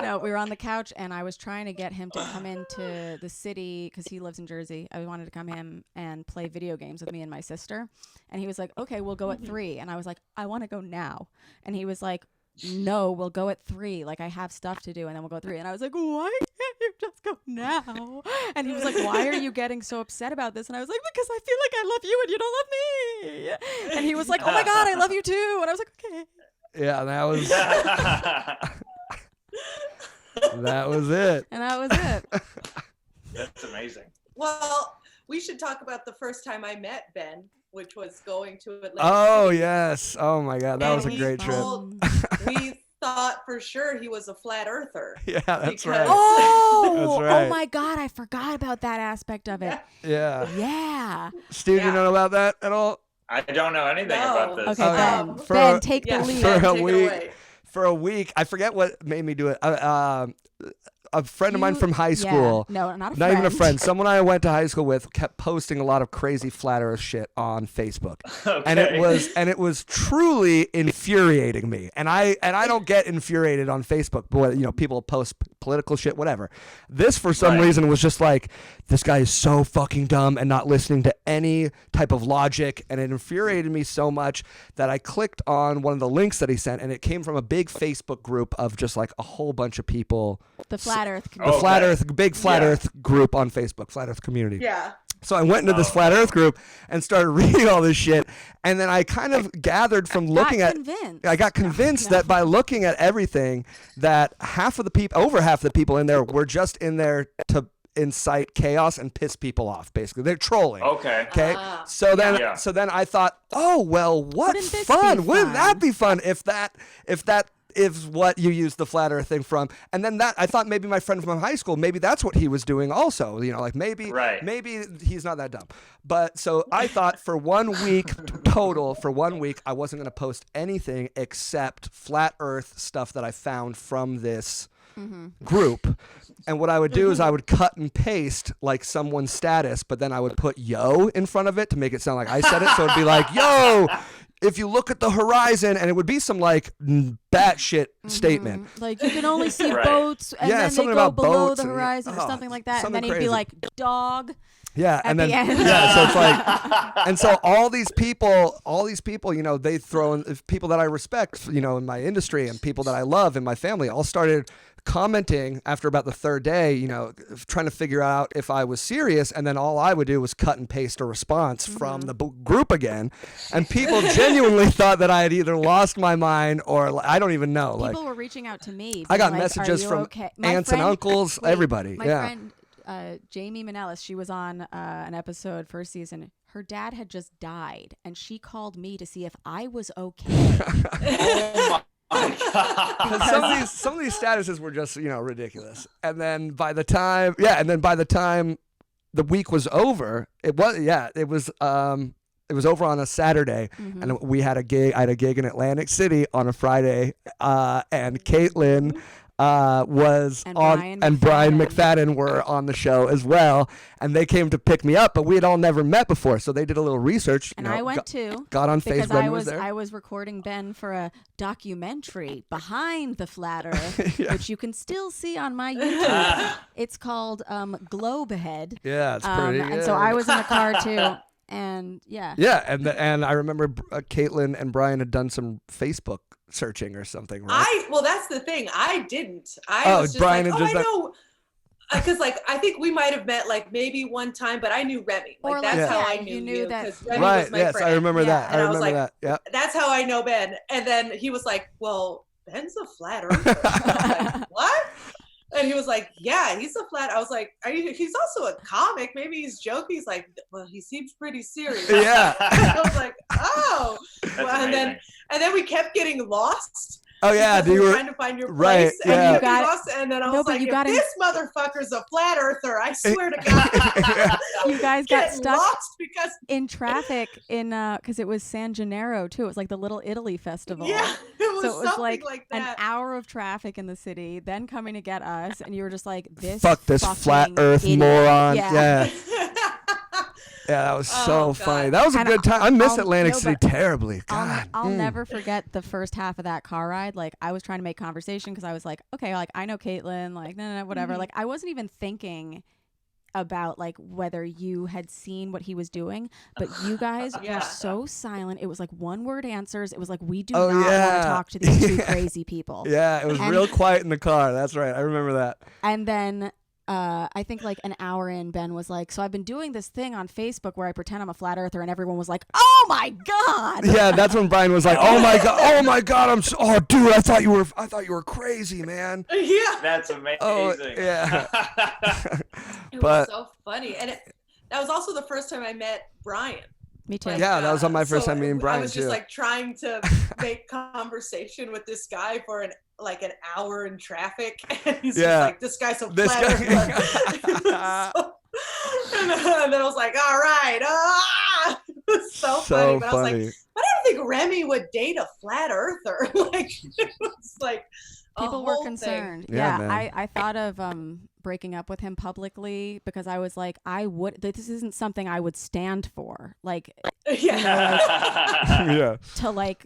no, we were on the couch and I was trying to get him to come into the city because he lives in Jersey. I wanted to come in and play video games with me and my sister. And he was like, okay, we'll go at 3. And I was like, I want to go now. And he was like, no, we'll go at 3. Like, I have stuff to do, and then we'll go at 3. And I was like, why can't you just go now? And he was like, why are you getting so upset about this? And I was like, because I feel like I love you and you don't love me. And he was like, oh my God, I love you too. And I was like, okay. Yeah, that was that was it. And that was it. That's amazing. Well, we should talk about the first time I met Ben, which was going to Atlantic Oh City. yes. Oh my God, that And was a he great trip. told- We thought for sure he was a flat earther. Yeah, that's because- right. Oh, That's right. oh my God, I forgot about that aspect of it. Yeah. Yeah. Steve, you Yeah. know about that at all? I don't know anything No. about this. Okay, Okay, Ben. for- Ben, take Yeah, the lead. for a take it week. away. For a week, I forget what made me do it. a friend of mine from high Yeah. school. No, not a Not friend. even a friend. Someone I went to high school with kept posting a lot of crazy flat Earth shit on Facebook, and it was truly infuriating me. And I don't get infuriated on Facebook, but people post political shit, whatever. This for some reason was just like, this guy is so fucking dumb and not listening to any type of logic, and it infuriated me so much that I clicked on one of the links that he sent, and it came from a big Facebook group of just like a whole bunch of people. The Flat Earth. Big Flat Earth group on Facebook, Flat Earth community. Yeah. So I went into this Flat Earth group and started reading all this shit, and then I kind of gathered from looking at. I got convinced that by looking at everything, that over half the people in there were just in there to incite chaos and piss people off. Basically, they're trolling. Okay. So then I thought, oh well, what fun! Wouldn't that be fun if that is what you use the flat Earth thing from? And then I thought maybe my friend from high school, maybe that's what he was doing also. Like maybe he's not that dumb. But so I thought for 1 week total, I wasn't going to post anything except flat Earth stuff that I found from this group. And what I would do is I would cut and paste like someone's status, but then I would put yo in front of it to make it sound like I said it. So it'd be like, yo, if you look at the horizon, and it would be some like batshit statement. Like you can only see boats, and then they go below the horizon or something like that. And then he'd be like, dog. Yeah, and then the so it's like, and so all these people, they throw in people that I respect, in my industry, and people that I love in my family, all started commenting after about the third day, trying to figure out if I was serious, and then all I would do was cut and paste a response from the group again, and people genuinely thought that I had either lost my mind or I don't even know. People were reaching out to me. I got messages from aunts and uncles, everybody. My friend Jamie Manellis, she was on an episode first season. Her dad had just died, and she called me to see if I was okay. Oh my God. some of these statuses were just ridiculous. And then by the time the week was over, it was over on a Saturday, and I had a gig in Atlantic City on a Friday, and Caitlin and Brian McFadden were on the show as well, and they came to pick me up, but we had all never met before, so they did a little research. And I went too. Got on Facebook. Because I was recording Ben for a documentary behind the flat Earth, which you can still see on my YouTube. It's called Globehead. Yeah, it's pretty good. And so I was in the car too. And and I remember Caitlin and Brian had done some Facebook searching or something, right? Well, that's the thing. I didn't. I was just Brian like, I know. Because I think we might have met like maybe one time, but I knew Remy. Like that's how I knew you. That. Remy was my friend. I remember that. And I remember that. Yeah. That's how I know Ben. And then he was like, well, Ben's a flat earther. I was like, what? And he was like, yeah, he's a flat. I was like, he's also a comic. Maybe he's joking. He's like, well, he seems pretty serious. Yeah. I was like, oh. And then we kept getting lost. Oh yeah, you were trying to find your place, and you got lost. And then I was like, if this motherfucker's a flat earther, I swear to God, you guys got stuck lost because in traffic because it was San Gennaro too. It was like the Little Italy festival. Yeah, it was like that. An hour of traffic in the city, then coming to get us, and you were just like, fuck this flat Earth idiot. moron. Yeah. Yeah, that was so funny. That was a good time. I miss Atlantic City terribly. God. I'll never forget the first half of that car ride. Like, I was trying to make conversation because I was like, okay, like, I know Caitlin, like, no, whatever. Like, I wasn't even thinking about, like, whether you had seen what he was doing, but you guys were so silent. It was like one-word answers. It was like, we do not want to talk to these two crazy people. Yeah, it was real quiet in the car. That's right. I remember that. And then I think like an hour in, Ben was like, so I've been doing this thing on Facebook where I pretend I'm a flat earther, and everyone was like, oh my God. Yeah, that's when Brian was like, oh my God, dude, I thought you were crazy, man. Yeah. That's amazing. Oh, yeah. It was so funny. And that was also the first time I met Brian. Me too. Like, yeah, that was on my first time meeting Brian too. I was just like trying to make conversation with this guy for an hour in traffic, and he's just like, this guy's so flat earther. And then I was like, all right, it was so funny. But I was like, I don't think Remy would date a flat earther. Like, it was like, People were whole thing. concerned. Yeah, Yeah, man. I thought of breaking up with him publicly because I was like, this isn't something I would stand for. Like, Yeah. Yeah. to like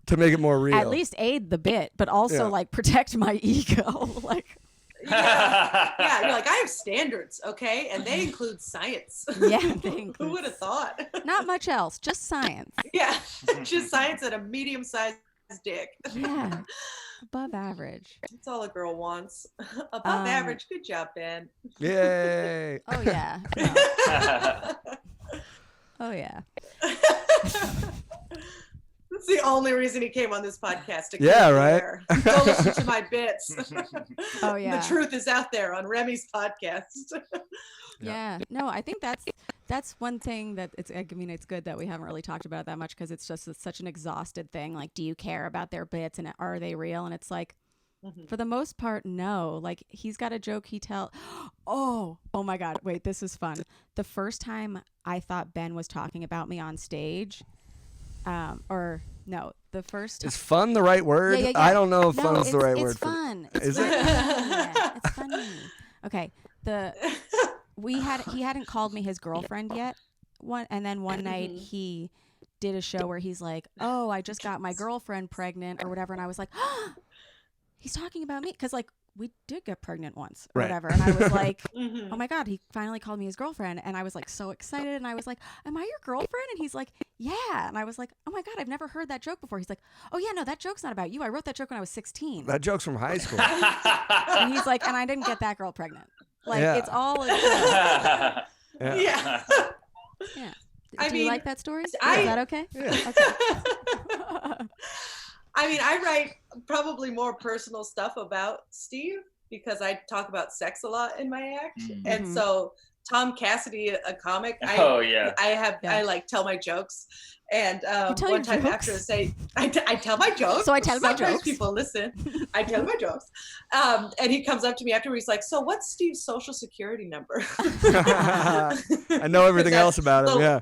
To make it more real. at least aid the bit, but also Yeah. like protect my ego. Like, Yeah, you're like, I have standards, okay? And they include science. yeah, they Who include would have thought? not much else, just science. Yeah, just science and a medium-sized dick. Yeah, above average. That's all a girl wants. Above average. Good job, Ben. Yay. Oh yeah. No. Oh yeah. That's the only reason he came on this podcast. To Yeah, keep it right? there. Go listen to my bits. Oh yeah. The truth is out there on Remy's podcast. Yeah. No, I think that's one thing that I mean, it's good that we haven't really talked about it that much because it's such an exhausted thing. Like, do you care about their bits and are they real? And it's like, for the most part, no. Like, he's got a joke he oh my God. Wait, this is fun. The first time I thought Ben was talking about me on stage, the first Is fun the right word? Yeah. I don't know if No, fun's the right word. It's fun. It's Is fun. it? Yeah, it's funny. Okay. He hadn't called me his girlfriend yet. And then one night he did a show where he's like, "Oh, I just got my girlfriend pregnant," or whatever, and I was like, "Oh, he's talking about me," because like we did get pregnant once or Right. whatever, and I was like, "Oh my God, he finally called me his girlfriend," and I was like so excited, and I was like, "Am I your girlfriend?" And he's like, "Yeah," and I was like, "Oh my God, I've never heard that joke before." He's like, "Oh yeah, no, that joke's not about you. I wrote that joke when I was 16." That joke's from high school. And he's like, "And I didn't get that girl pregnant." Like, Yeah. it's all a joke. Yeah. Yeah. Yeah. I Do you mean, like that story? Is I- that okay? Yeah. Okay. I mean, I write probably more personal stuff about Steve because I talk about sex a lot in my act. And Mhm. so Tom Cassidy, a comic, Oh yeah. I like tell my jokes. And You tell one your time jokes? after I tell my jokes. So I tell my Sometimes jokes. people listen. I tell my jokes. And he comes up to me after he's like, "So what's Steve's social security number?" I know everything That's else about him. so- Yeah.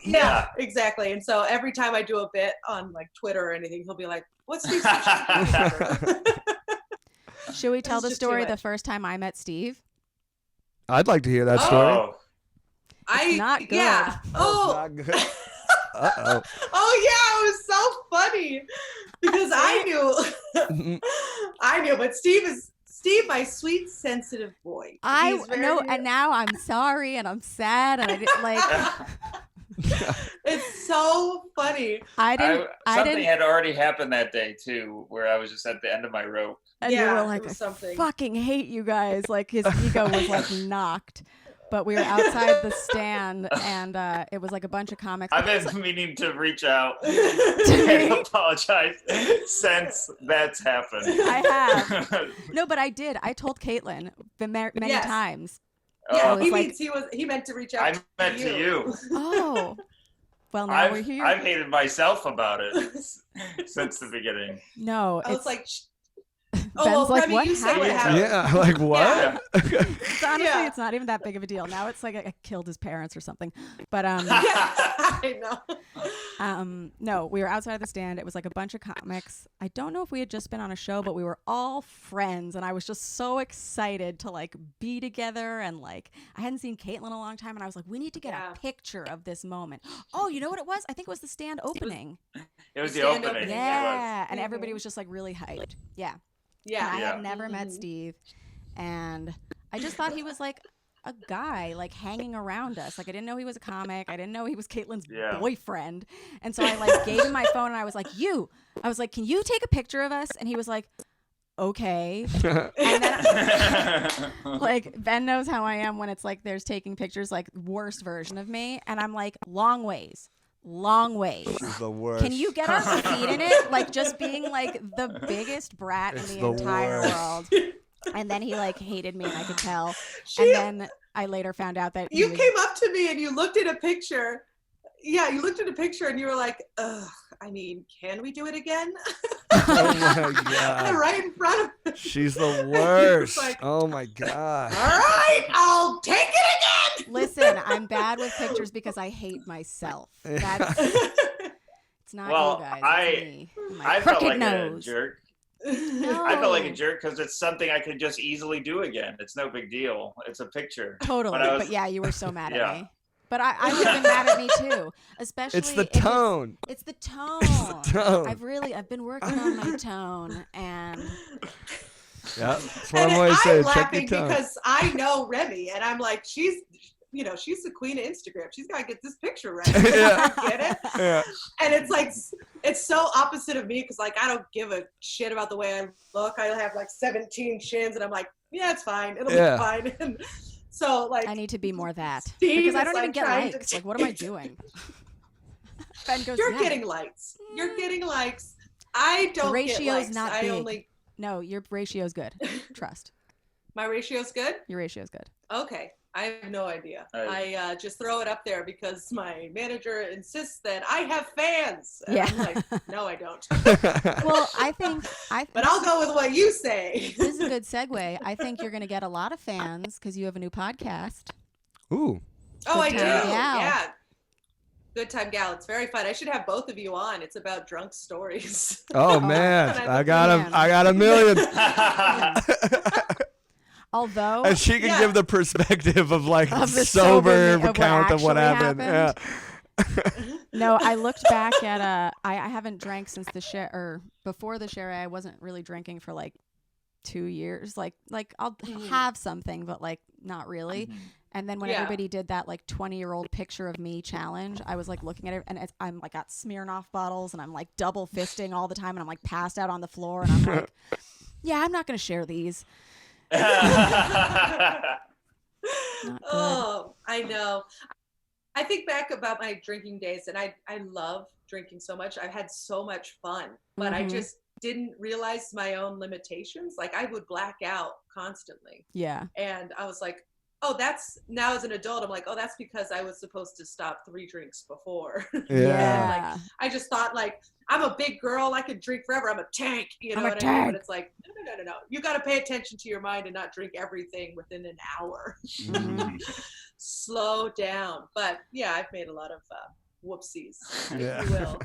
Yeah, exactly. And so every time I do a bit on like Twitter or anything, he'll be like, "What's Steve's social security number?" Should we tell It's the just too story the much. first time I met Steve? I'd like to hear that story. Oh. not good. Yeah. Oh. Not good. Uh-oh. Oh yeah, it was so funny because I knew, but Steve, my sweet, sensitive boy. I He's very- know, and now I'm sorry and I'm sad and I didn't like. It's so funny. I didn't. I Something didn't. had already happened that day too, where I was just at the end of my rope. And you Yeah, were it like, was I something. fucking hate you guys. Like his ego was like knocked. But we were outside the stand, and it was like a bunch of comics. I've been meaning to reach out To and me? apologize since that's happened. I have. No, but I did. I told Caitlin many Yes. times. Yeah, Oh, was he like- means he meant to reach out. I meant to you. Oh, well now we're I've here. hated myself about it since the beginning. No, I was it's like, Ben's well, like, Remy, what you say what happened? happened. Yeah. Like what? Yeah. It's honestly, Yeah. it's not even that big of a deal. Now it's like I killed his parents or something. But Yeah, I know. no, we were outside the stand. It was like a bunch of comics. I don't know if we had just been on a show, but we were all friends, and I was just so excited to like be together. And like I hadn't seen Caitlin in a long time, and I was like, we need to get Yeah. a picture of this moment. Oh, you know what it was? I think it was the stand opening. It was the Stand opening. opening, Yeah, and Mhm. everybody was just like really hyped. Yeah. Yeah. And I Yeah. had never met Mhm. Steve, and I just thought he was like a guy like hanging around us. Like I didn't know he was a comic. I didn't know he was Caitlin's Yeah. boyfriend. And so I like gave him my phone and I was like, I was like, can you take a picture of us? And he was like, okay. And then like Ben knows how I am when it's like there's taking pictures, like worst version of me, and I'm like long ways. This is the worst. Can you get our feet in it? Like just being like the biggest brat It's in the the entire worst. world. And then he like hated me and I could tell. She- And then I later found out that he You was- came up to me and you looked at a picture. Yeah, you looked at a picture and you were like, "Ugh, I mean, can we do it again?" Oh my god. Right in front of me. She's the worst. like- Oh my god. All right, I'll take it again. Listen, I'm bad with pictures because I hate myself. That's it's not Well, you guys. I- It's me. and my I felt crooked like a nose. jerk I felt like a No. jerk because it's something I could just easily do again. It's no big deal. It's a picture. Totally. But I But was- yeah, you were so mad Yeah. at me. But I would have been mad at me too. Especially It's the if tone. It's the tone. tone. I've been working on my tone, and Yeah, that's what And I'm always I'm saying. Check laughing your tone. because I know Remy, and I'm like, she's the queen of Instagram. She's got to get this picture right. Yeah. Get it? Yeah. And it's like, it's so opposite of me because like I don't give a shit about the way I look. I have like 17 shins, and I'm like, yeah, it's fine. It'll Yeah. be fine. And so like, I need to be more that Steve because I is, don't like, even get trying to likes. Like, what am I doing? Ben goes, you're "Yeah." getting likes. You're getting likes. I don't get ratio's likes. not I big. only No, your ratio's good. Trust. my ratio's good. Your ratio's good. Okay. I have no idea. I- I just throw it up there because my manager insists that I have fans. And Yeah. I'm like, no, I don't. Well, I think But I'll go with what you say. this is a good segue. I think you're going to get a lot of fans because you have a new podcast. Ooh. Oh, I Good do. Time Gal. Yeah. Good Time Gal. It's very fun. I should have both of you on. It's about drunk stories. Oh man, and I got a million. Although And she can Yeah. give the perspective of like Of the sober sober- of what account of what actually happened. happened. No, I looked back at I haven't drank since the share or before the share. I wasn't really drinking for like 2 years. Like I'll have something, but like not really. And then when Yeah. everybody did that like 20-year-old picture of me challenge, I was like looking at it, and I'm like got Smirnoff bottles, and I'm like double fisting all the time, and I'm like passed out on the floor, and I'm like, yeah, I'm not gonna share these. Not good. Oh, I know. I think back about my drinking days, and I love drinking so much. I've had so much fun, but I Mhm. just didn't realize my own limitations. Like I would black out constantly. Yeah. And I was like, oh, that's now as an adult, I'm like, oh, that's because I was supposed to stop 3 drinks before. Yeah. I just thought like, I'm a big girl. I can drink forever. I'm a tank. You know I'm a what I mean? tank. But it's like, no. You got to pay attention to your mind and not drink everything within an hour. Mhm. Slow down. But yeah, I've made a lot of whoopsies, Yeah. if you will.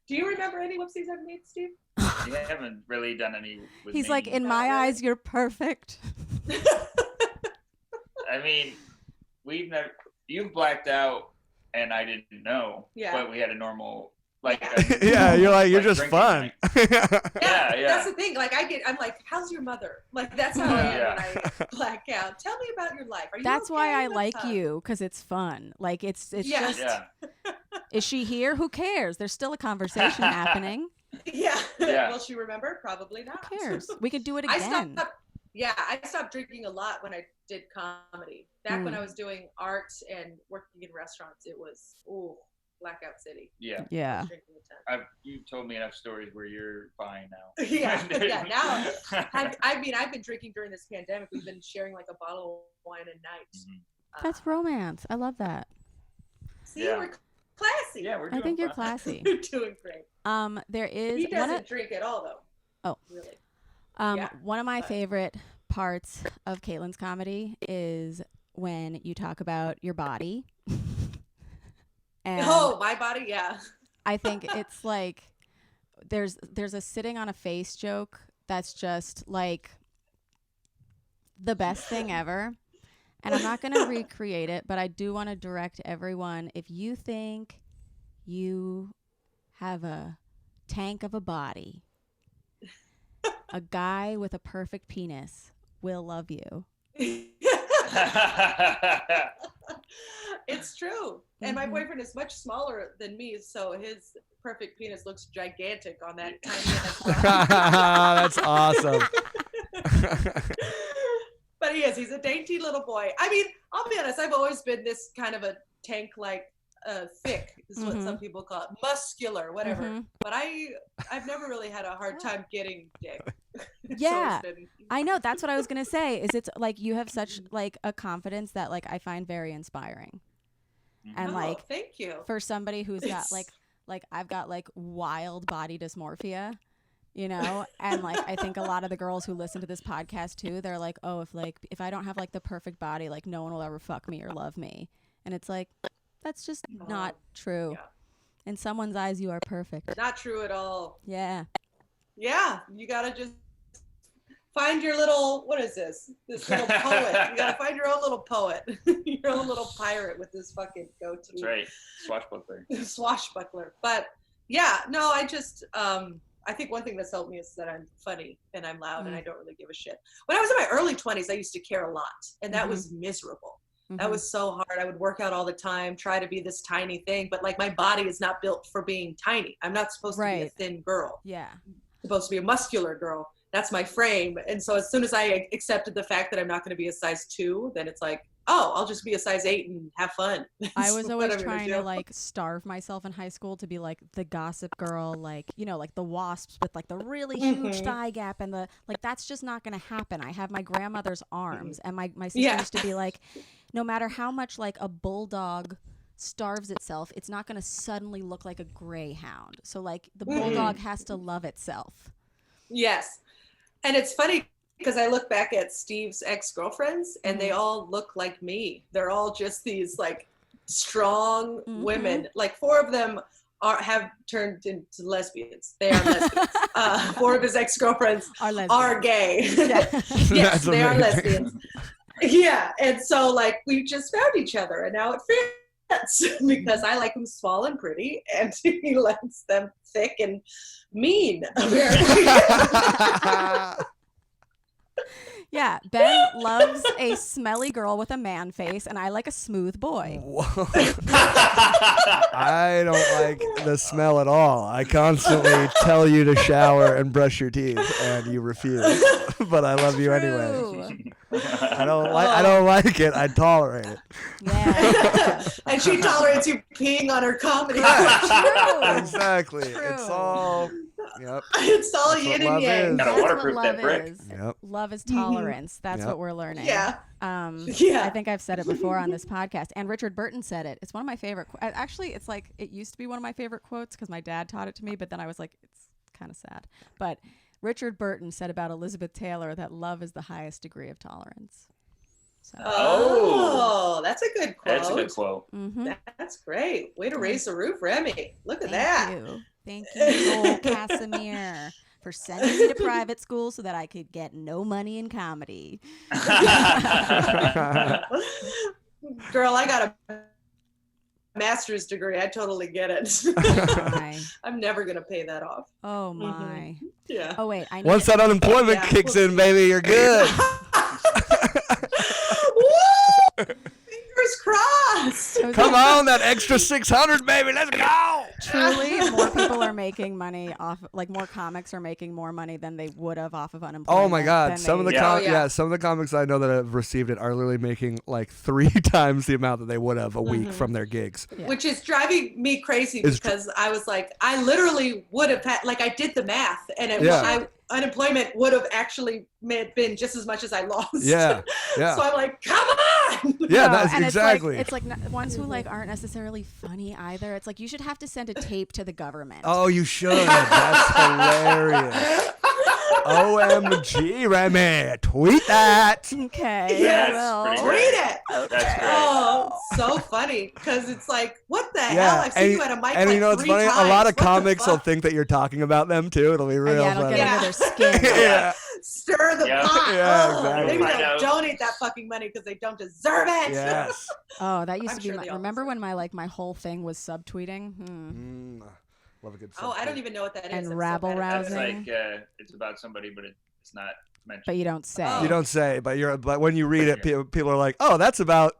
Do you remember any whoopsies I've made, Steve? You haven't really done any with He's me. like, in Oh, my really? eyes, you're perfect. I mean, you've blacked out and I didn't know. Yeah. But we had a normal, like. Yeah, you're like, you're just drinking fun. night. Yeah. That's the thing. Like I'm like, how's your mother? Like that's how I am Yeah. when I black out. Tell me about your life. Are you That's why okay? I Let's like talk. you, because it's fun. Like it's Yeah. just, Yeah. is she here? Who cares? There's still a conversation happening. Yeah. Yeah. Will she remember? Probably not. Who cares? We could do it I again. stopped drinking a lot when I did comedy. Back when Mm. I was doing art and working in restaurants, it was blackout city. Yeah. Yeah. Drinking a ton. You told me enough stories where you're fine now. Yeah, yeah. Now, I've been drinking during this pandemic. We've been sharing like a bottle of wine a night. Mhm. That's romance. I love that. See, Yeah. we're classy. Yeah, we're I doing think you're fine. classy. You're doing great. There is He one doesn't of, drink at all, though. Oh. Really? Yeah. one of my But- favorite parts of Caitlin's comedy is when you talk about your body. And My body, yeah. I think it's like there's a sitting on a face joke that's just like the best thing ever. And I'm not going to recreate it, but I do want to direct everyone, if you think you have a tank of a body, a guy with a perfect penis will love you. It's true. And my Mhm. boyfriend is much smaller than me, so his perfect penis looks gigantic on that tiny ass That's awesome. But he's a dainty little boy. I mean, I'll be honest, I've always been this kind of a tank like thick is what some people call it. Muscular, whatever. Mhm. But I've never really had a hard time getting dick. Yeah. So it's been, I know, that's what I was going to say, is it's like you have such like a confidence that like I find very inspiring. And like thank you. for somebody who's got It's- like I've got like wild body dysmorphia, you know, and like I think a lot of the girls who listen to this podcast too, they're like, oh, if I don't have like the perfect body, like no one will ever fuck me or love me. And it's like, that's just not true. yeah. In someone's eyes, you are perfect. Not true at all. Yeah. Yeah, you gotta just find your little, what is this? This little poet. You gotta find your own little poet, your own little pirate with this fucking goatee. That's right. Swashbuckler. Swashbuckler. But yeah, no, I just, I think one thing that's helped me is that I'm funny and I'm loud and I don't really give a shit. When I was in my early 20s, I used to care a lot, and that was miserable. That was so hard. I would work out all the time, try to be this tiny thing, but like my body is not built for being tiny. I'm not supposed to be a thin girl. Yeah. I'm supposed to be a muscular girl. That's my frame. And so as soon as I accepted the fact that I'm not going to be a size 2, then it's like, oh, I'll just be a size 8 and have fun. I was always trying to like starve myself in high school to be like the gossip girl, like, you know, like the wasps with like the really huge thigh gap and the, like, that's just not going to happen. I have my grandmother's arms, and my sister used to be like, no matter how much like a bulldog starves itself, it's not going to suddenly look like a greyhound. So like the bulldog has to love itself. Yes. And it's funny because I look back at Steve's ex-girlfriends and they all look like me. They're all just these like strong women. Like 4 of them have turned into lesbians. They are lesbians. 4 of his ex-girlfriends are gay. Yes, they are lesbians. Yeah. And so like we just found each other, and now it fits because I like them small and pretty, and he likes them thick and mean, apparently. Yeah, Ben loves a smelly girl with a man face, and I like a smooth boy. I don't like the smell at all. I constantly tell you to shower and brush your teeth, and you refuse. But I love you anyway. I don't like it. I tolerate it. Yeah. And she tolerates you peeing on her comedy. Exactly. True. It's all. Yep. It's all That's yin what and yang. Gotta That's waterproof what that love brick. is. Yep. Love is tolerance. That's Yep. what we're learning. Yeah. I think I've said it before on this podcast, and Richard Burton said it. It's one of my favorite. Actually, it's like it used to be one of my favorite quotes because my dad taught it to me, but then I was like, it's kind of sad. But Richard Burton said about Elizabeth Taylor that love is the highest degree of tolerance. So. Oh, that's a good quote. That's a good quote. Mm-hmm. That's great. Way to raise the roof, Remy. Look at Thank you, old Casimir, for sending me to private school so that I could get no money in comedy. Girl, I got a master's degree. I totally get it. I'm never going to pay that off. Oh, my. Yeah. Oh, wait. Once that unemployment kicks in, baby, you're good. Woo! Fingers crossed. Come on, that extra 600, baby. Let's go. Truly, more people are making money off, like more comics are making more money than they would have off of unemployment. Oh my God! Some of the some of the comics I know that have received it are literally making like 3 times the amount that they would have a week from their gigs. Yeah. Which is driving me crazy because I was like, I literally would have had, like, I did the math, and unemployment would have actually been just as much as I lost. Yeah. So I'm like, come on. Yeah, that's and exactly. It's like ones who like aren't necessarily funny either. It's like you should have to send a tape to the government. Oh, you should. That's hilarious. OMG, Remy. Tweet that. Okay. Yes, Well, pretty Read great. it. That's great. Oh, so funny because it's like, what the hell? I've seen you at a mic and like you know what's 3 funny? times. A lot of What the comics will fuck? think that you're talking about them too. It'll be real it'll funny. get under their skin. Yeah. Stir the Yeah. pot. Yeah, Oh, exactly. maybe I they'll know. donate that fucking money because they don't deserve it. Yes. Oh, that used I'm to be sure my. they all Remember deserve when my whole thing was subtweeting? Love a good. Oh, I don't even know what that is. And I'm so rabble bad at That's that. rousing. like it's about somebody, but it's not mentioned. But you don't say. Oh. You don't say, but when you read it, people are like, "Oh, that's about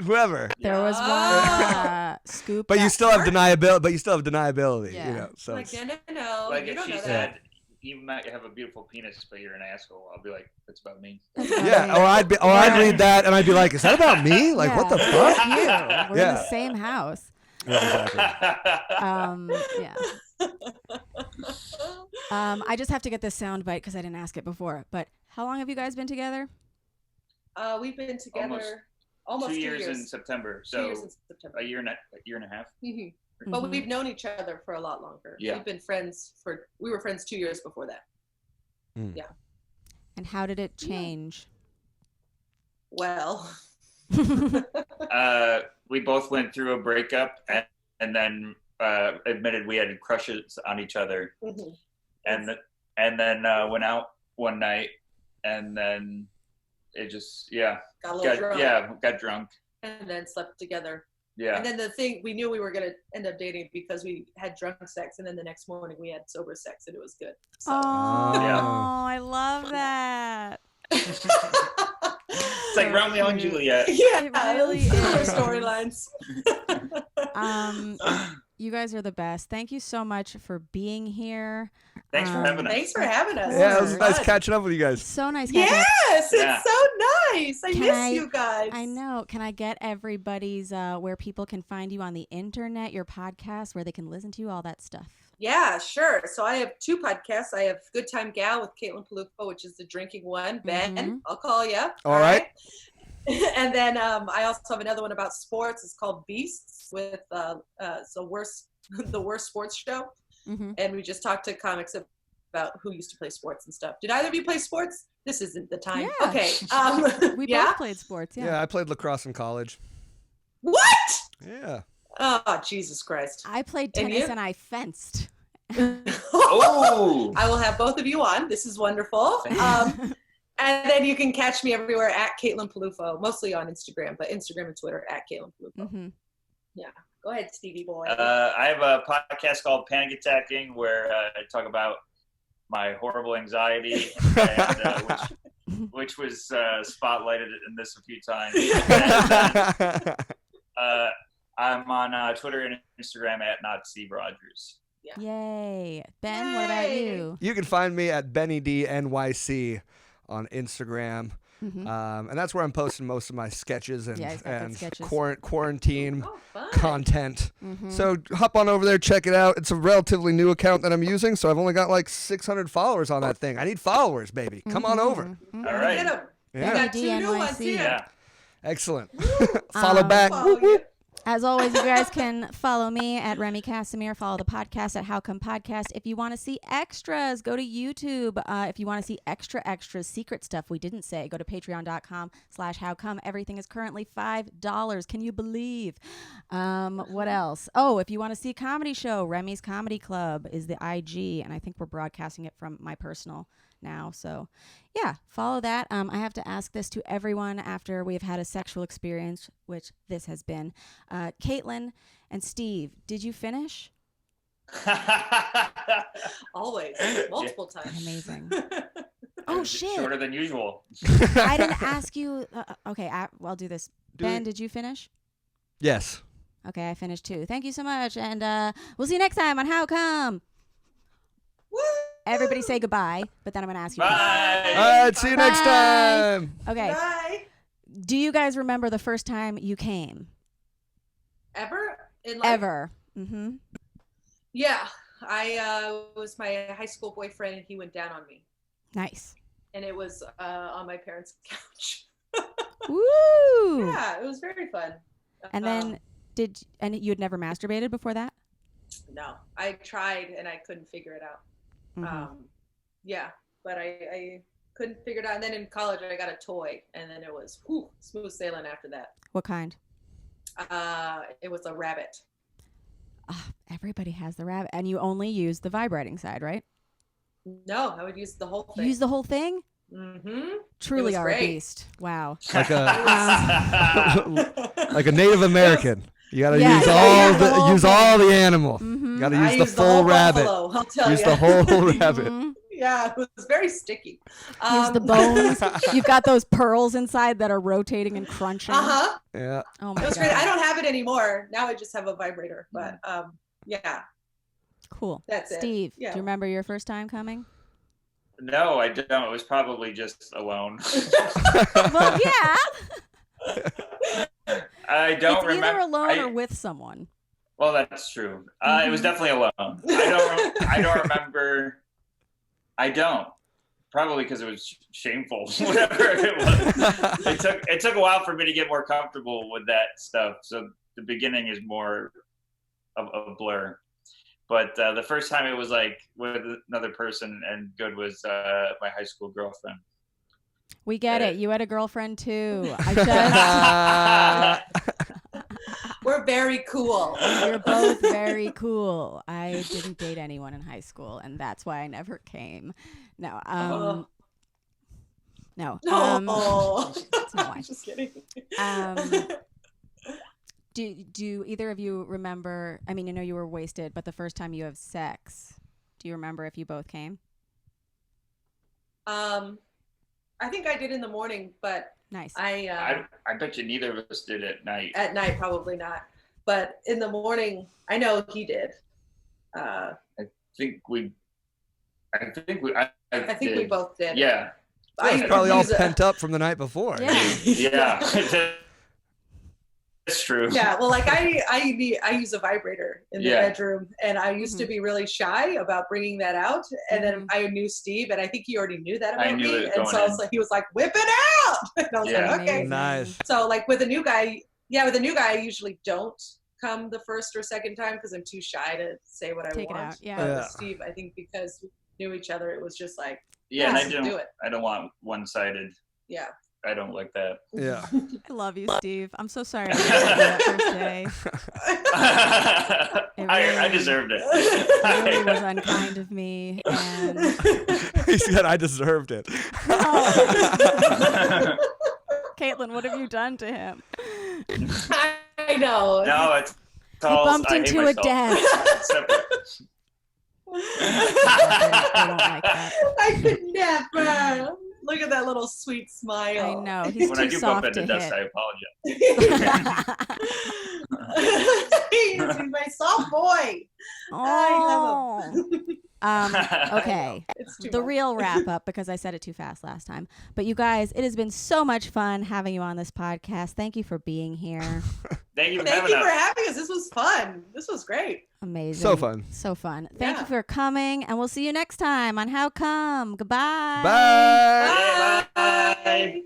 whoever." There was Oh. one scoop. But you that- still have deniability. But you still have deniability. Yeah. You know. So Like, it's- no, Like you if don't she know that. said, "You might have a beautiful penis, but you're an asshole," I'll be like, "That's about me." yeah. Or I'd read that and I'd be like, "Is that about me? Like, what the fuck?" You. We're in Yeah. the same house. Yeah, exactly. Yeah. I just have to get this sound bite because I didn't ask it before. But how long have you guys been together? We've been together almost 2 2 years years. in September, 2 years so in September. a year and a half. Mhm. But Mhm. we've known each other for a lot longer. Yeah. We've been friends we were friends 2 years before that. And how did it change? Well, We both went through a breakup and then admitted we had crushes on each other. mhm. And and then went out one night, and then it just Got a little drunk. got drunk. And then slept together. Yeah. And then the thing, we knew we were going to end up dating because we had drunk sex, and then the next morning we had sober sex, and it was good. So. Oh, Yeah. I love that. It's like Romeo and Juliet. Yeah, It really similar is. storylines. You guys are the best. Thank you so much for being here. Thanks for having us. Thanks for having us. Yeah, it was Sure. nice catching up with you guys. So nice catching up. Yes, Yeah. it's so nice. I Can miss I- you guys. I know. Can I get everybody's where people can find you on the internet, your podcast, where they can listen to you, all that stuff? Yeah, sure. So I have 2 podcasts. I have Good Time Gal with Caitlin Peluffo, which is the drinking one. Ben, Mhm. I'll call you. All right. And then I also have another one about sports. It's called Beasts with the worst sports show. Mm-hmm. And we just talked to comics about who used to play sports and stuff. Did either of you play sports? This isn't the time. Yeah. Okay. We yeah. both played sports. Yeah, Yeah. I played lacrosse in college. What? Yeah. Oh, Jesus Christ. I played And tennis you? and I fenced. Oh. I will have both of you on. This is wonderful. And then you can catch me everywhere at Caitlin Peluffo, mostly on Instagram, but Instagram and Twitter at Caitlin Peluffo. Mm-hmm. Go ahead, Stevie boy. I have a podcast called Panic Attacking where I talk about my horrible anxiety, and, which was spotlighted in this a few times. I'm on Twitter and Instagram at not Steve Rogers. Yay. Ben, what about Yay. you? You can find me at BennyDNYC on Instagram. Mm-hmm. And that's where I'm posting most of my sketches and, Yeah, he's got good and sketches. quarantine Oh, fun. content. Mm-hmm. So hop on over there, check it out. It's a relatively new account that I'm using, so I've only got like 600 followers on that thing. I need followers, baby. Come on over. Mm-hmm. All right. Get 'em. Yeah. We got 2 new ones DNYC. here. Yeah. Excellent. Follow Um, back. Follow you. As always, you guys can follow me at Remy Casimir. Follow the podcast at How Come Podcast. If you want to see extras, go to YouTube. If you want to see extras, secret stuff we didn't say, go to patreon.com/howcome. Everything is currently $5. Can you believe? What else? Oh, if you want to see a comedy show, Remy's Comedy Club is the IG, and I think we're broadcasting it from my personal now. So, yeah, follow that. I have to ask this to everyone after we have had a sexual experience, which this has been. Caitlin and Steve, did you finish? Always. Multiple times. Amazing. Oh, shit. Shorter than usual. I didn't ask you. Okay, I'll do this. Do Ben, it. did you finish? Yes. Okay, I finished too. Thank you so much. And we'll see you next time on How Come. Woo! Everybody say goodbye, but then I'm going to ask you. Bye. All right, see you next Bye. time. Okay. Bye. Do you guys remember the first time you came? Ever? In life? Ever? Mm-hmm. Yeah. I was my high school boyfriend, and he went down on me. Nice. And it was on my parents' couch. Woo! Yeah, it was very fun. And then you had never masturbated before that? No, I tried and I couldn't figure it out. Mhm. Yeah, but I couldn't figure it out. And then in college, I got a toy, and then it was smooth sailing after that. What kind? It was a rabbit. Everybody has the rabbit, and you only use the vibrating side, right? No, I would use the whole You thing. use the whole thing? Mm-hmm. Truly was are a great. beast. Wow. Like like a Native American. You gotta Yeah, use you all gotta use the whole use all the animal. Mm-hmm. You gotta I use the used full whole rabbit. buffalo, I'll tell Use you. the whole rabbit. Mhm. Yeah, it was very sticky. Use the bones. You've got those pearls inside that are rotating and crunching. Uh-huh. Yeah. Oh my It was god. great. I don't have it anymore. Now I just have a vibrator. But yeah, Cool. that's it. Steve, Yeah. do you remember your first time coming? No, I don't. It was probably just alone. Well, yeah. I don't It's remember. either alone I- or with someone. Well, that's true. It was definitely alone. I don't remember. I don't. Probably because it was shameful. Whatever it was. It took a while for me to get more comfortable with that stuff. So the beginning is more of a blur. But the first time it was like with another person and good was my high school girlfriend. We get it. You had a girlfriend too. I We're very cool. You're both very cool. I didn't date anyone in high school, and that's why I never came. No, Oh. no, No. that's not why. Just kidding. Do either of you remember? I mean, I know you were wasted, but the first time you have sex, do you remember if you both came? I think I did in the morning, but Nice. I bet you neither of us did at night. at night probably not. But in the morning, I know he did. I think we I think we did. both did. Yeah. It's I probably all use a- pent up from the night before. Yeah. Yeah. It's true. Yeah, well, like I use a vibrator in the Yeah. bedroom, and I used to be really shy about bringing that out. And then I knew Steve, and I think he already knew that I about knew me. it And going so I in. was like, he was like, "Whip it out!" And I was Yeah. like, "Okay." Amazing. Nice. So like with a new guy, I usually don't come the first or second time because I'm too shy to say what I Take it want. out, yeah. But Yeah. with Steve, I think because we knew each other, it was just like, Yeah, and yes, do it. I don't want one-sided. Yeah. I don't like that. Yeah. I love you, Steve. I'm so sorry I didn't see you that first day. I deserved it. It really was unkind of me. And He said I deserved it. Caitlin, what have you done to him? I know. No, it's He all. bumped I hate into a myself. desk. Separate. I don't like that. I could never. Look at that little sweet smile. I know. He's When I too do bump soft into to dust, hit. I apologize. He's my soft boy. I love him. Okay. It's too The much. real wrap up, because I said it too fast last time. But you guys, it has been so much fun having you on this podcast. Thank you for being here. Thank you for Thank having you for us. having us. This was fun. This was great. Amazing. So fun. So fun. Thank you Yeah. for coming, and we'll see you next time on How Come. Goodbye. Bye. Bye.